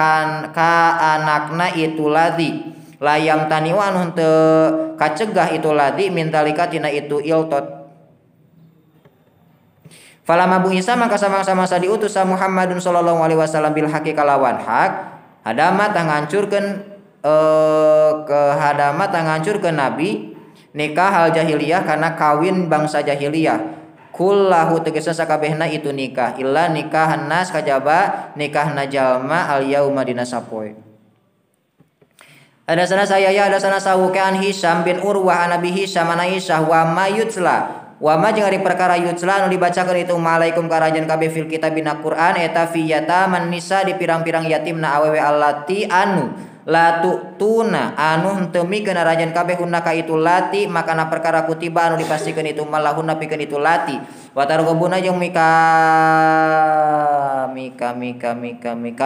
ka anakna itu ladzi layam taniu anu teu kacegah itu ladzi mintalika tina itu iltot falama bu Isa maka sama-sama diutus sa Muhammadun sallallahu alaihi wasallam bil haqi kalawan hak hadama tah ngancurkeun ngancurkeun nabi nikah hal jahiliyah kana kawin bangsa jahiliyah kullahu tegasna sakabehna itu nikah illa nikahan nas kajaba nikahna jalma al yauma dina sapoe. Ada sana saya ya ada sana sawuke an Hisam bin Urwah an Nabi Hisam an Aisyah wa mayutsla wa ma jeung ari perkara yutsla anu dibacakeun itu malaikum karajan kabeh fil kitabina Quran eta fi yataman nisa di pirang-pirang yatimna awewe allati anu latu tuna anu henteu mikeun rajan kabeh hunna ka itu lati makana perkara kutiba anu dipastikeun itu malahunna pikeun itu lati wa targhabuna jeung mika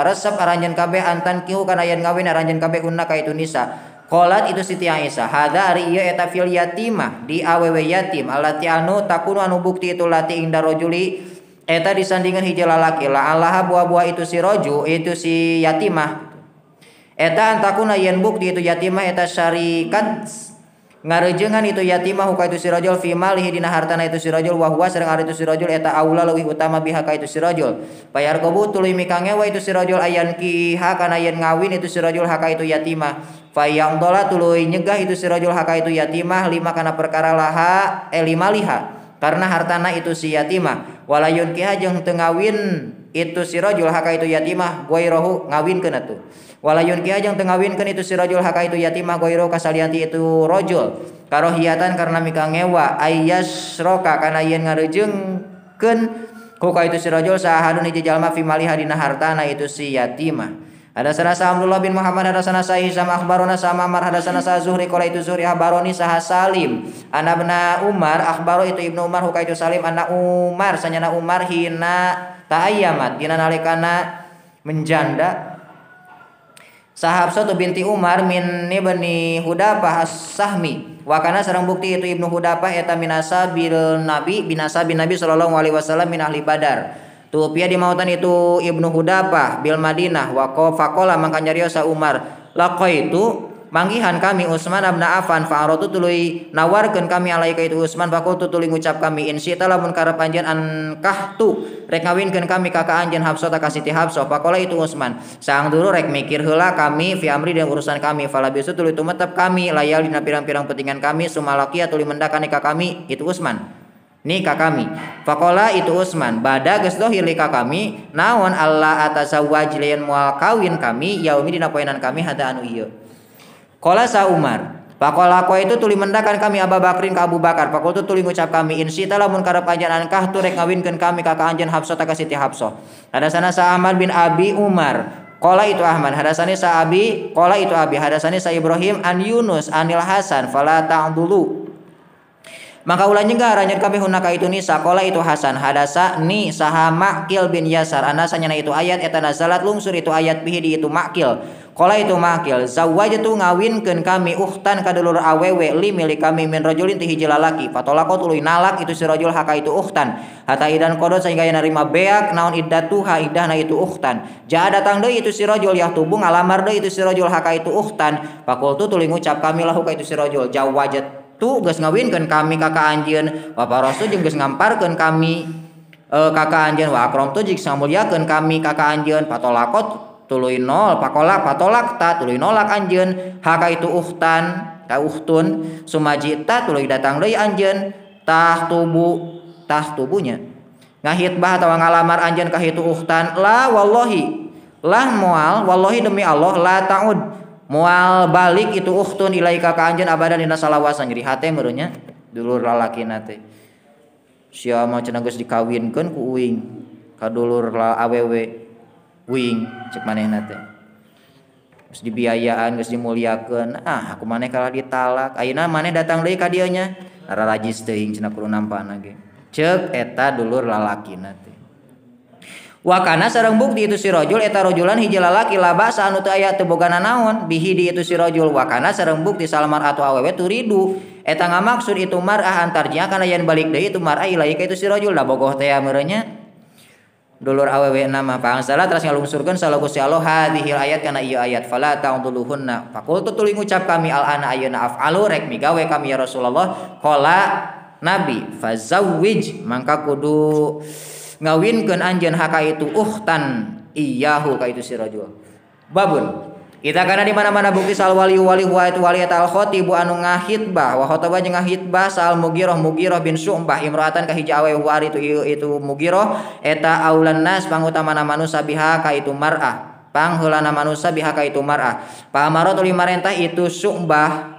resep aranjeun kabeh antan kihu kana yen ngawin aranjeun kabeh hunna ka itu nisa qalat itu Siti Aisyah hadza ari ieu eta fil yatimah di awewe yatim allati anu takunu anu bukti itu lati inda rajuli eta disandingan hiji lalaki la Allah buah-buah itu si roju itu si yatimah eta antakuna yen bukti itu yatimah eta syarikat ngareujeungan itu yatimah ka itu si rajul fi malihi dina hartana itu si rajul wa huwa sareng ari itu si rajul eta aula leuwih utama biha ka itu si rajul bayar qabu tuluy mikangewa itu si rajul ayan ki hakana yen ngawin itu si rajul haka itu yatimah fayang dola tuluy nyegah itu si rajul haka itu yatimah lima kana perkara laha lima liha karena hartana itu si yatimah walayun kiha jeung teu ngawin itu si rajul haka itu yatimah goirohu ngawinkeun atuh walayun kiha jeung teu ngawinkeun itu si rajul haka itu yatimah goirohu kasalianti itu rajul karohiyatan karena mikangewa ayyasroka kana yen ngarejeungkeun ku ka itu si rajul sahadun hiji jalma fi maliha dina hartana itu si yatimah. Hadatsana Abdullah bin Muhammad hadatsana Hisam akhbarona sama Amr hadatsana Zuhri qala itu Zuhri akhbaroni saha Salim anabna Umar akhbaro itu Ibnu Umar huka itu Salim anak Umar sanyana Umar hina ta'ayyamat dina nalikana menjanda Hafsah binti Umar min ibni Hudafah as-Sahmi wa kana sareng bukti itu Ibnu Hudafah eta minasa bil Nabi binasa bin Nabi sallallahu alaihi wasallam min ahli Badar. Tupiya di mautan itu Ibnu Hudafah bil Madinah wa faqala mangka nyariosa Umar laqaitu manggihan kami Utsman bin Affan fa aratu tuluy nawarkeun kami alaika itu Utsman faqultu tuluy ngucap kami insya Allah mun karep anjeun an kahtu rek ngawinkeun kami ka anjeun Hafsah ka Siti Hafsah faqala itu Utsman saang dulu rek mikir heula kami fi amri dan urusan kami fala bisu tuluy tumetep kami layal dina pirang-pirang pentingan kami sumalakia tuluy mendakani ka kami itu Utsman nikah kami faqala itu Utsman bada geus dohir ka kami naon Allah atasawwaj lain moal kawin kami yaumi dina poenan kami hada anu ieu qala sa Umar Faqala itu tuluy mendakan kami Abu Bakrin ka Abu Bakar. Faqultu tuluy ngucap kami insita lamun karep anjeun kah turek ngawinkeun kami ka anjeun Hafsah ka Siti Hafsah. Hadasana sa Ahmad bin Abi Umar. Qala itu Ahmad, hadasani sa Abi, qala itu Abi, hadasani sa Ibrahim an Yunus anil Hasan fala ta'dulu. Maka ulah nyegah ranjeun kabeh hunaka itu nisa, qala itu Hasan, hadasa ni saha Maqil bin Yasar, anasanya itu ayat eta nazalat lungsur itu ayat bihi di itu Maqil. Qala itu Maqil, zawwajtu ngawinkeun kami ukhtan kadulur awewe li milik kami min rajulin ti hiji lalaki. Fatolaqat tuluy nalak itu si rajul haka itu ukhtan. Hatta idan qodot sehingga aya narima beak naon iddatuha iddahna itu ukhtan. Jaa datang deui itu si rajul yahtubu ngalamar deui itu si rajul haka itu ukhtan. Faqultu tuluy ngucap kami lahu ka itu si rajul zawwajtu geus ngawinkeun kami ka anjeun wa parastu jeung geus ngamparkeun kami ka anjeun wa akramtu jeung samulyakeun kami ka anjeun. Fatolaqat tuluy nol pakolak patolak ta tuluy nolak anjeun haka itu ukhtan ka ukhtun sumajita tuluy datang deui anjeun tah tubunya ngahitbah atawa ngalamar anjeun ka itu ukhtan la wallahi lah moal wallahi demi Allah la taud moal balik itu ukhtun ilaika ka anjeun abadan dina salawasan jadi hate meureunnya dulur lalakina teh sia mah cenah geus dikawinkeun ku uing ka dulur awewe wing cek manehna teh geus dibiayaan geus dimuliakeun aku maneh kalah ditalak ayeuna maneh datang deui ka dieu nya rarajis teuing cenah kudu nampana ge cek eta dulur lalakina teh wa kana sareng bukti itu si rajul eta rajulan hiji lalaki labasa anu teu aya teu bogana naon bihi di itu si rajul wa kana sareng bukti salmar atu awewe turidu eta ngamaksud itu mar'ah antarnya kana yen balik deui itu mar'ah ilahi ka itu si rajul da bogoh teh meureunnya dulur awewe nama pangsala teras ngalungsurkeun sala Gusti Allah hadhil ayat kana ieu ayat fala ta'duluhunna faqultu tuluy ngucap kami al ana ayeuna af'alu rek migawe kami ya Rasulullah qala nabi fazawwij mangka kudu ngawinkeun anjeun haka itu ukhtan iyahu ka itu si rajul babun kita kana di mana-mana bukti sal wali wa itu wali eta al khatibu anu ngahitbah wa khataba jeung ngahitbah sal Mughirah bin Syu'bah imraatan ka hiji awewe wari itu Mughirah eta aulan nas pangutamana manusia biha ka itu mar'ah pangheulana manusia biha ka itu mar'ah pamaro tuluy marentah itu Syu'bah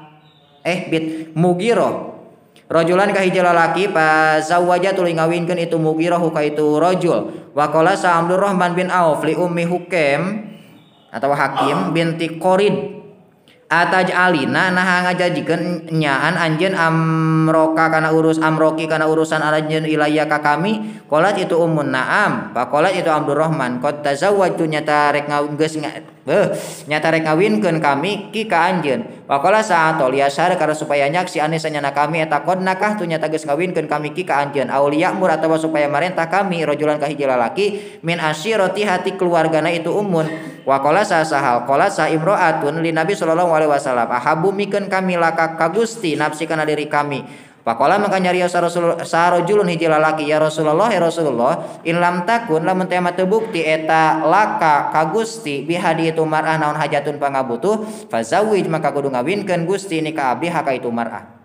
bit Mughirah rajulan ka hiji lalaki pa zawwaja tuluy ngawinkeun itu Mughirah ka itu rajul wa qala sa Abdurrahman bin Auf li ummi Hukaim atau Hakim binti Qorid ataj'alina nah ngajajikeun nyaan anjeun amroki kana urusan anjeun ilayya ka kami qalat itu ummun na'am faqalat itu Abdurrahman qad tazawwajtu nyata rek ngawinkeun kami ki ka anjeun faqala sa'atul yasar karena supaya nyaksi anisanya kami eta qad nakah tu nyata geus ngawinkeun kami ki ka anjeun auliya mur atawa supaya marentah kami rajulan ka hiji lalaki min asyirati hati keluargana itu ummun wa qala sahal qala sa imraatun li Nabi sallallahu alaihi wasallam ahabu mikeun kami laka ka Gusti nafsi kana diri kami faqala maka nyarios sarojulun hiji lalaki ya Rasulullah in lam takun lamun teh teu bukti eta laka ka Gusti bihadi itu mar'ah naon hajatun pangabutuh fazawij maka kudu ngawinkeun Gusti ni ka abdi haka itu mar'ah.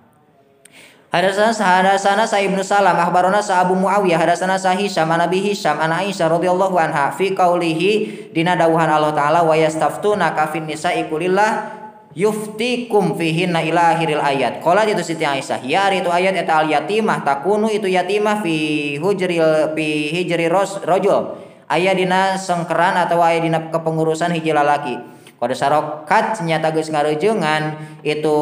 Hadasana sa Ibnu Salam akhbarana sa Abu Muawiyah hadasana sa Hisham an Abi Hisham an Aisyah radhiyallahu anha fi qaulihi dina dawuhan Allah taala wa yastaftuna ka fin nisa'i kulillah yuftikum fihinna ila akhiril ayat. Qala itu Siti Aisyah ya itu ayat eta al yatimah takunu itu yatimah fi hijri rajul aya dina sengkeran atau aya dina kepengurusan hiji lalaki. Qad sarokat nyata geus ngareujeungan itu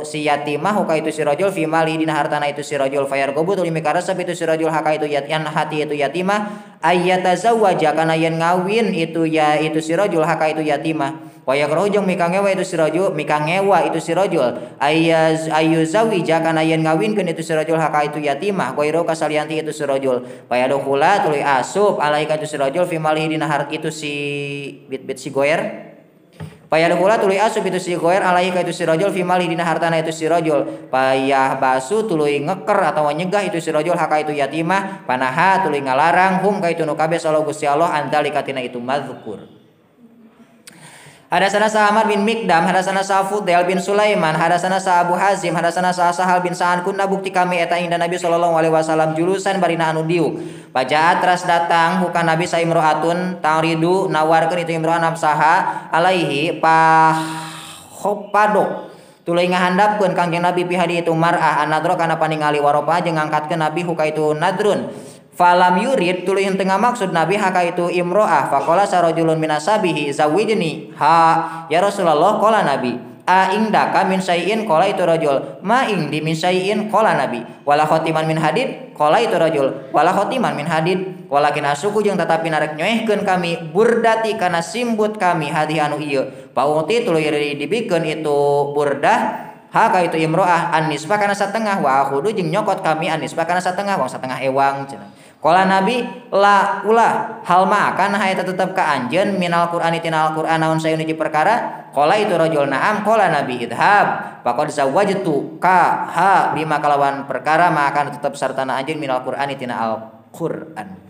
si yatimah ka itu si rajul fi mali dina hartana itu si rajul fayar gobu tuluy mikarasab itu si rajul haka itu hati itu yatimah ayyatazawwaja kana yen ngawin itu si rajul haka itu yatimah wa yakrahu jeung mikangewa itu si rajul ayyuzawija kana yen ngawinkeun itu si rajul haka itu yatimah goiro kasalianti itu si rajul fayadukhula tuluy asup alaika itu si rajul fi mali dina harta itu si bit si goer payadkhula tuluy asup itu si goer alaihi ka itu si rajul fi mali dina hartana itu si rajul payah basu tuluy ngeker atawa nyegah itu si rajul haka itu yatimah panaha tuluy ngalarang hum ka itu nu kabeh sallallahu Gusti Allah andalika tina itu mazkur. Hadasana sa Ahmad bin Mikdam, hadasana sa Fudail bin Sulaiman, hadasana sa Abu Hazim, hadasana sa Sahal bin Sa'an kunna bukti kami eta inda Nabi sallallahu alaihi wasallam julusan barina anu diuk. Pajaat ras datang bukan Nabi sa imro'atun taridu nawarkeun itu imro'an nafsaha alaihi pa khopado tuluy ngahandapkeun Kangjeng Nabi pi hadi itu mar'ah an-nadra kana paningali waropa jeung ngangkatkeun Nabi huka itu nadrun falam yurid tuluy henteu ngamaksud Nabi haka itu imro'ah faqala sarajulun minasabihi zawijni ha ya Rasulullah qala Nabi a indaka min syai'in qala itu rajul ma indi min syai'in qala Nabi wala khotiman min hadid qala itu rajul wala khotiman min hadid walakin asuku jeung tetapi narek nyoehkeun kami burdati kana simbut kami hadi anu ieu pauti tuluy dibikeun itu burdah haka itu imro'ah an-nisfa kana satengah wa akhudu jeung nyokot kami an-nisfa kana satengah wong satengah ewang cenah qala Nabi la ulah hal ma kana hayata tetep ka anjeun minal qur'ani tina al-qur'an naon sayun hiji perkara qala itu rajul na'am qala Nabi idhab faqad zawajtu ka ha bima kalawan perkara maka tetep sartana anjeun minal qur'ani tina al-qur'an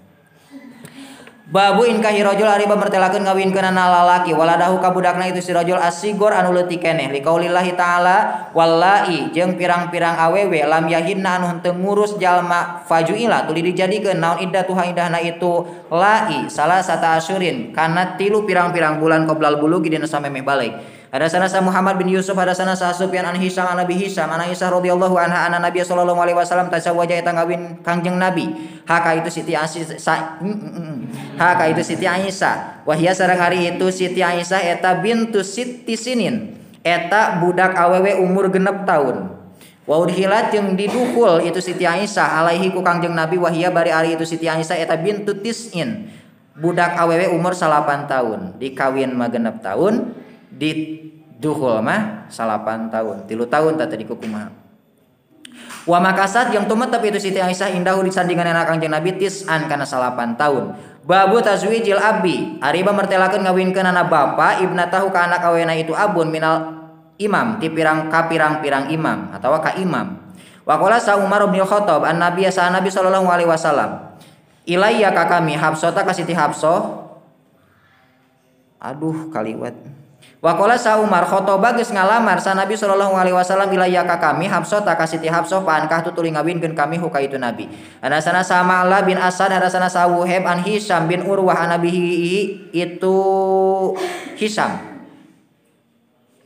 babu in kahi rajul ari mertelakeun ngawinkeun lalaki waladahu ka budakna itu si rajul asigor anu leutik keneh liqaulillahi ta'ala wallahi jeung pirang-pirang awewe lam yahinna anu henteu ngurus jalma fajuila tuluy dijadikeun naon iddatuha indahna itu lai salah sata asyurin kana 3 pirang-pirang bulan qoblal bulugi dina samemeh balik. Hadatsana Muhammad bin Yusuf hadatsana Sufyan an Hisam an Nabi Hisam an Aisyah radhiyallahu anha anna Nabi sallallahu alaihi wasallam tazawwaja eta ngawin Kangjeng Nabi haka itu Siti haka itu Siti Aisyah wahia sareng hari itu Siti Aisyah eta bintu Siti Sinin eta budak awewe umur 6 tahun wa udhilat jeung diduhul itu Siti Aisyah alaihi ku Kangjeng Nabi wahia bari ari itu Siti Aisyah eta bintu Tis'in budak awewe umur 8 tahun dikawin mah 6 tahun diduhul mah 8 tahun 3 tahun tadi kumaha wa makasat yang tumetep itu Siti Aisyah indahu disandingan anak Kangjeng Nabi tis'an kana 8 tahun babu tazwijil abi ari mertelakeun ngawinkeun anak bapa ibnatahu ka anak awena itu abun minal imam ti pirang-pirang imam atawa ka imam wa qala sa Umar bin Khattab an Nabi sallallahu alaihi wasallam ilayya ka kami Hafsata ka Siti Hafsah aduh kaliwat wa qala sa Umar khotoba geus ngalamar sa Nabi sallallahu alaihi wasallam ilayya ka kami Hafsah ka Siti Hafsah fa ankah tuluy ngawinkeun kami huka itu Nabi. Hadatsana Sama'la bin Asad hadatsana Sawuhib an Hisam bin Urwah an Nabihi itu Hisam.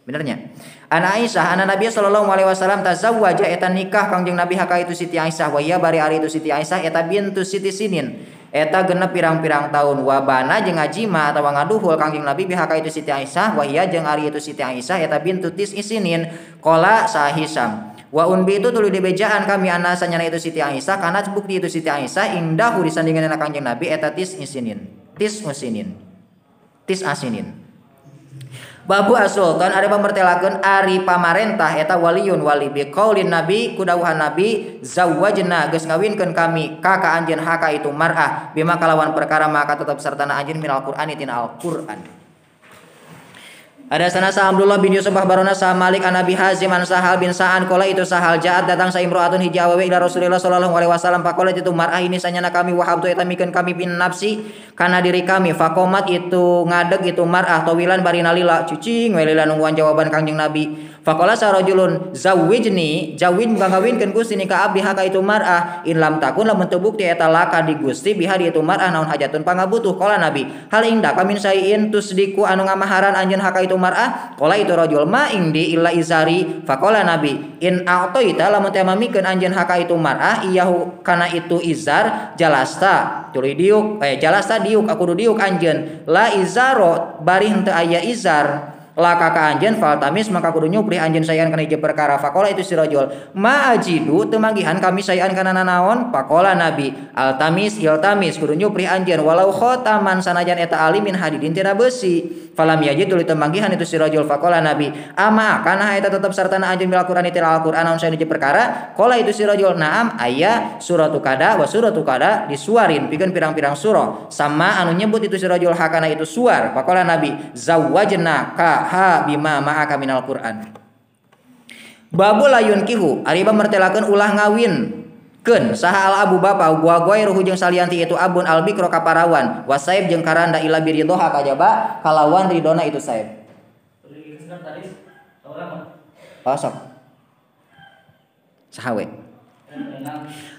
Benernya. An Aisyah anna Nabi sallallahu alaihi wasallam tazawwaja eta nikah Kangjeng Nabi haka itu Siti Aisyah wa ya bari ari itu Siti Aisyah eta bintu Siti Sinin. Eta genep pirang-pirang tahun wabana jeung ngajima atawa ngaduhul Kangjeng Nabi bihaka itu Siti Aisyah wa hiya jeung ari itu Siti Aisyah eta bintu Tis'isinin qala sa Hisam wa unbi itu tuluy dibejaan kami anasanya itu Siti Aisyah kana bukti itu Siti Aisyah indahu disandingan Kangjeng Nabi eta Tis'isinin babu as-sultan ari pamertelakeun ari pamarentah eta waliyun wali bi qaulin Nabi kudawuhan Nabi zawwajna geus ngawinkeun kami ka anjeun haka itu mar'ah bima kalawan perkara maka tetep sartana anjeun minal qur'ani tina al-Qur'an. Hadatsana Abdullah bin Yusuf barona sa Malik an Abi Hazim an Sahal bin Sa'an qala itu Sahal ja'at datang sa imro'atun hiji awewe ila Rasulillah sallallahu alaihi wasallam faqalat itu mar'ah ini sanyana kami wahabtu eta mikeun kami bin nafsi kana diri kami faqomat itu ngadeg itu mar'ah tawilan barina lila cicing we lila nungguan jawaban Kangjeng Nabi faqala sarajulun zawwijni jawin ngawinkeun Gusti ni ka abdi haka itu mar'ah in lam takun lamun teu bukti eta laka di Gusti biha di itu mar'ah naon hajatun pangabutuh qala Nabi hal inda kamin sayin tusdiku anu ngamaharan anjeun haka itu mar'ah qala itu rajul ma indi illa izari faqala Nabi in a'taita lamun teu mamikeun anjeun haka itu mar'ah iyahu kana itu izar jalasta tuluy diuk jalasta diuk aku diuk anjeun la izaro bari henteu aya izar laka ka anjeun faltamis maka kudu nyupri anjeun sayan kana hiji perkara faqala itu si rajul ma ajidu teu manggihan kami sayan kana nanaon faqala Nabi altamis iltamis kudu nyupri anjeun walau khotaman sanajan eta alimin hadidin tina besi falam yajid tuluy teu manggihan itu si rajul faqala Nabi ama kana eta tetep sartana anjeun bil Qur'an tina Al-Qur'an naon sayan hiji perkara qala itu si rajul naam aya suratu kada wa suratu kada disuarin pikeun pirang-pirang surah sama anu nyebut itu si rajul hakana itu suar faqala Nabi zawwajna ka ha bima ma'aka minal Qur'an. Babu layun kihu ari mertelakeun ulah ngawinkeun saha al abu bapa gua ghairuhu jeung salianti itu abun al bikro kaparawan wasaib jeung karanda ila biridhoha kajaba kalawan ridona itu saib. Pasok. Sahawe.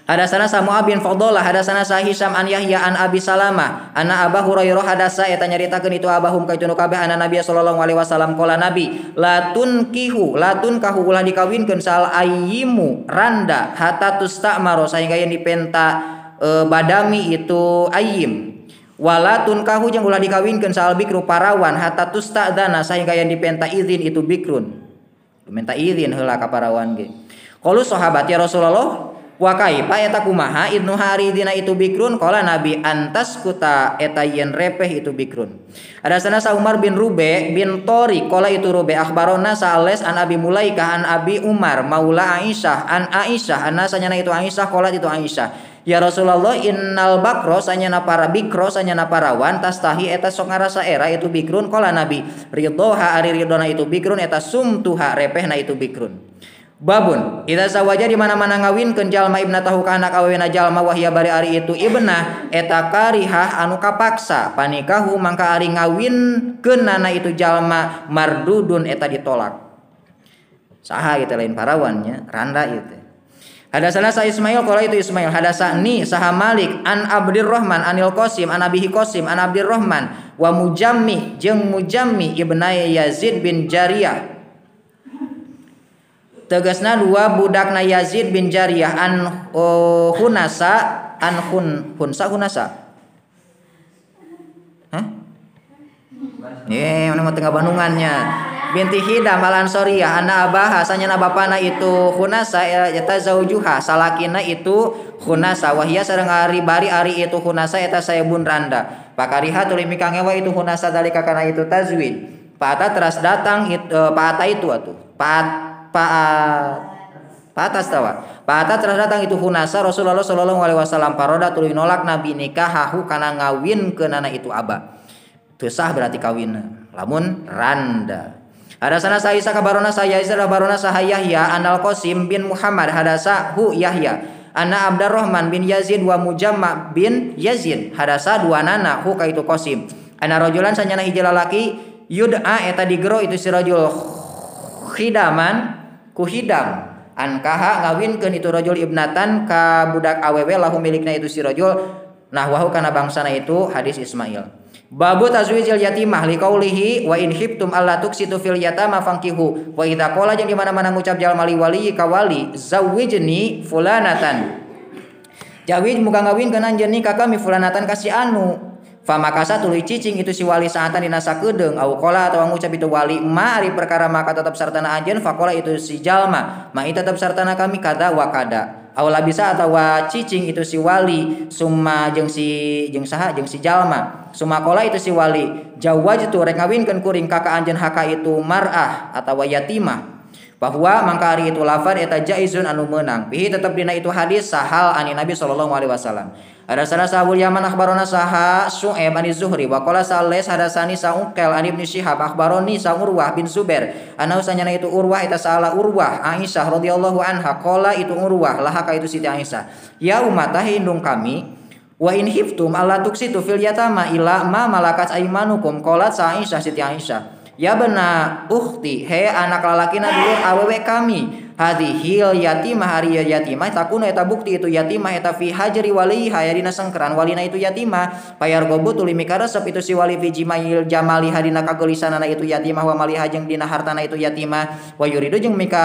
Hadasana Samu'ab bin Fadlah hadasana Hisam an Yahya an Abi Salamah anna Abu Hurairah hadasa eta nyaritakeun itu abahum ka itu nu kabeh anna Nabi sallallahu alaihi wasallam qala Nabi latun kahu ulah dikawinkeun sal ayyimu randa hatta tustamaro sehingga yang dipenta badami itu ayyim walatun kahu jeung ulah dikawinkeun sal bikru parawan hatta tustadzana sehingga yang dipenta izin itu bikrun minta izin heula ka parawan ge qalu sahabat ya Rasulullah wa kaifa eta kumaha Ibnu Haridina itu bikrun qala Nabi antas kuta eta yen repeh itu bikrun. Hadasana Sa Umar bin Rube bin Tori qala itu Rube akhbarona Sa'ales an Abi Mulaikah an Abi Umar maula Aisyah an Aisyah anna sanyana itu Aisyah qala itu Aisyah ya Rasulullah innal bakro sanyana para bikro sanyana parawan tastahi eta sok ngarasa era itu bikrun qala Nabi ridhoha ari ridona itu bikrun eta sumtuha repehna itu bikrun. Babun idza sawaja di mana-mana ngawinkeun jalma ibnatahu ka anak awewena jalma wahya bari ari itu ibnah eta karihah anu kapaksa panikahu mangka ari ngawinkeun nana itu jalma mardudun eta ditolak saha kita lain parawannya randa ieu. Hadasana Sa Ismail qala itu Ismail hadasani saha Malik an Abdurrahman anil Qasim an Abihi Qasim an Abdurrahman wa Mujammi jeung Mujammi ibnai Yazid bin Jariyah tegasna dua budakna Yazid bin Jariyah an Hunasa an Hunasa hah mana mah tengah Bandungannya binti Hidam al Ansariyah anna abaha sanyana bapana itu Hunasa eta zaujuha salakina itu Hunasa wahia sareng ari bari ari itu Hunasa eta sayebun randa pakariha tuluy mikangewa itu Hunasa dalika kana itu tazwid paata teras datang paata itu atuh Patas telah datang itu Hunasa Rasulullah sallallahu alaihi wasallam paroda tuluy nolak Nabi nikahahu kana ngawin keunana itu aba. Teu sah berarti kawinna. Lamun randa. Hadasana Sa Isa kabarona Sa Yahya kabarona Sa Yahya anal Qasim bin Muhammad hadasa hu Yahya anna Abdurrahman bin Yazid wa Mujamma bin Yazid hadasa dua nana hu ka itu Qasim. Ana rajulan sanyana hiji lalaki yud'a eta digero itu si rajul khidaman ku hidam ankaha ngawinkeun itu rajul ibnatan ka budak awewe lahu milikna itu si rajul nahwahu kana bangsana itu hadis Ismail. Babu tazwijil yatimah liqaulihi wa in khiftum alla tuksitu fil yatama fankihu wa idza qala jeung di mana-mana ngucap jalma li wali ka wali zawwijni fulanatan jawij muga ngawinkeun anjeun nikah kami fulanatan kasih anu famakasa tuluy cicing itu si wali saatan dina sakedeung au qala atawa ngucap itu wali ma ari perkara maka tetep sartana anjeun faqala itu si jalma ma tetep sartana kami kada wa kada au labisa atawa cicing itu si wali summa jeung si jalma summa qala itu si wali jawajtu rek ngawinkeun kuring ka anjeun haka itu mar'ah atawa yatimah bahwa mangka ari itu lafaz eta jaizun anu meunang bihi tetep dina itu hadis sahal ani Nabi sallallahu alaihi wasallam. Hadasana Sa'bul Yaman akhbarona saha Su'aib an Zuhri wa qala Sa'les hadasani Sa'uqal an Ibnu Syihab akhbaroni Sa'urwah bin Zubair ana usanyana itu Urwah eta saala Urwah Aisyah radhiyallahu anha qala itu Urwah laha ka itu Siti Aisyah ya umatah indung kami wa in hiftum alla tuksitu fil yatama illa ma malakat aymanukum qalat Aisyah Siti Aisyah ya bena ukhti he anak lalakina dulu awewe kami hadhil yatimah hari yatimah takuna eta bukti itu yatimah eta fi hajri wali hayadina sangkeran walina itu yatimah payar gobu tuluy mikaresep itu si wali fi jimail jamali hadina kagelisanana itu yatimah wa mali hajeng dina hartana itu yatimah wa yuridu jeung mika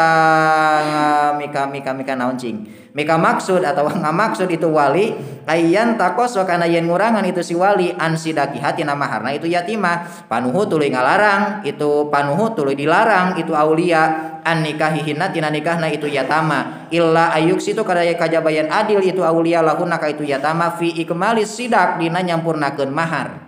naon cing mika maksud atau ngamaksud itu wali ayyan takos kana yen ngurangan itu si wali ansidaki hatina maharna itu yatimah panuhu tuluy ngalarang itu panuhu tuluy dilarang itu aulia an nikahihinna tina nikahna itu yatama illa ayuk situ kadaya kajabayan adil itu aulia lahuna ka itu yatama fi ikmalis sidak dina nyampurnakeun mahar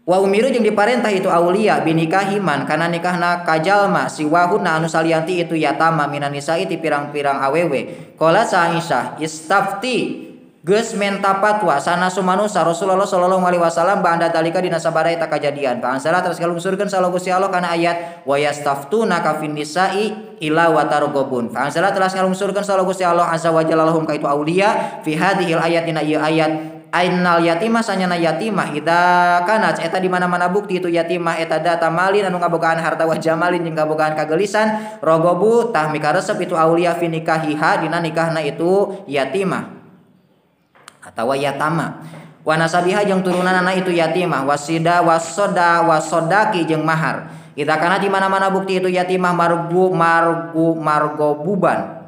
wa umiru jeung diparentah itu aulia binikahiman kana nikahna kajalma siwahuna anu salianti itu yatama minan nisa'i ti pirang-pirang awewe qala Aisyah istafti geus menta patwa sana sumanusa Rasulullah sallallahu alaihi wasallam ba'da dalika dina sabaraha eta kajadian fa ansala terus kalungsurkeun sallallahu Gusti Allah kana ayat wa yastaftuna ka fin nisa'i ila wa targhabun fa ansala terus kalungsurkeun sallallahu Gusti Allah azza wa jalla lahum ka itu aulia fi hadhil ayat dina ieu ayat Ainal yatimah sanyana yatimah ida kana eta di mana-mana bukti itu yatimah eta data malin anu ngabogaan harta wa jamalin jeung ngabogaan kagelisan rogobu tah mikaresep itu aulia fi nikahiha dina nikahna itu yatimah atawa yatama wa nasabiha jeung turunanna itu yatimah wasida wasodaki jeung mahar ida kana di mana-mana bukti itu yatimah margobuban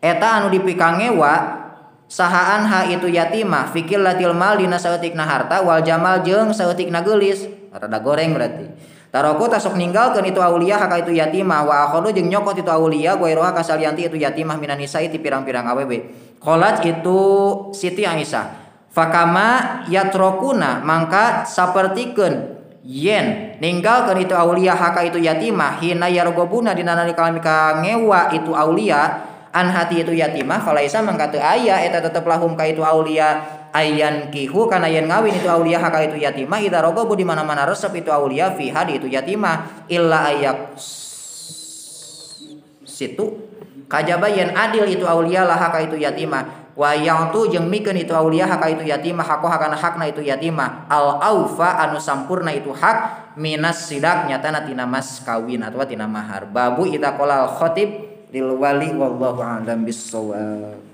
eta anu dipikangewa sahaan ha itu yatimah fikil latil mal dina saeutikna harta wal jamal jeung saeutikna geulis rada goreng berarti taroko tasok ninggalkeun itu aulia haka itu yatimah wa akhadu jeung nyokot itu aulia goiroha kasalianti itu yatimah minan nisa ti pirang-pirang awewe qalat itu Siti Aisyah fakama yatrokuna mangka sapertikeun yen ninggalkeun itu aulia haka itu yatimah hina yargobuna dina nalika ngewa itu aulia an hati itu yatimah falaisa mangka teu aya eta tetep lahum ka itu aulia ayan kihu kana yen ngawin itu aulia haka itu yatimah ida rogobu di mana-mana resep itu aulia fi hadi itu yatimah illa ayak situ kajaba yen adil itu aulia lah haka itu yatimah wa yang tu jeung mikeun itu aulia haka itu yatimah hako hakana hakna itu yatimah al aufa anu sampurna itu hak minas sidak nyatana tina mas kawin atawa tina mahar babu ida qolal khatib lil wali wallahu a'lam bissawab.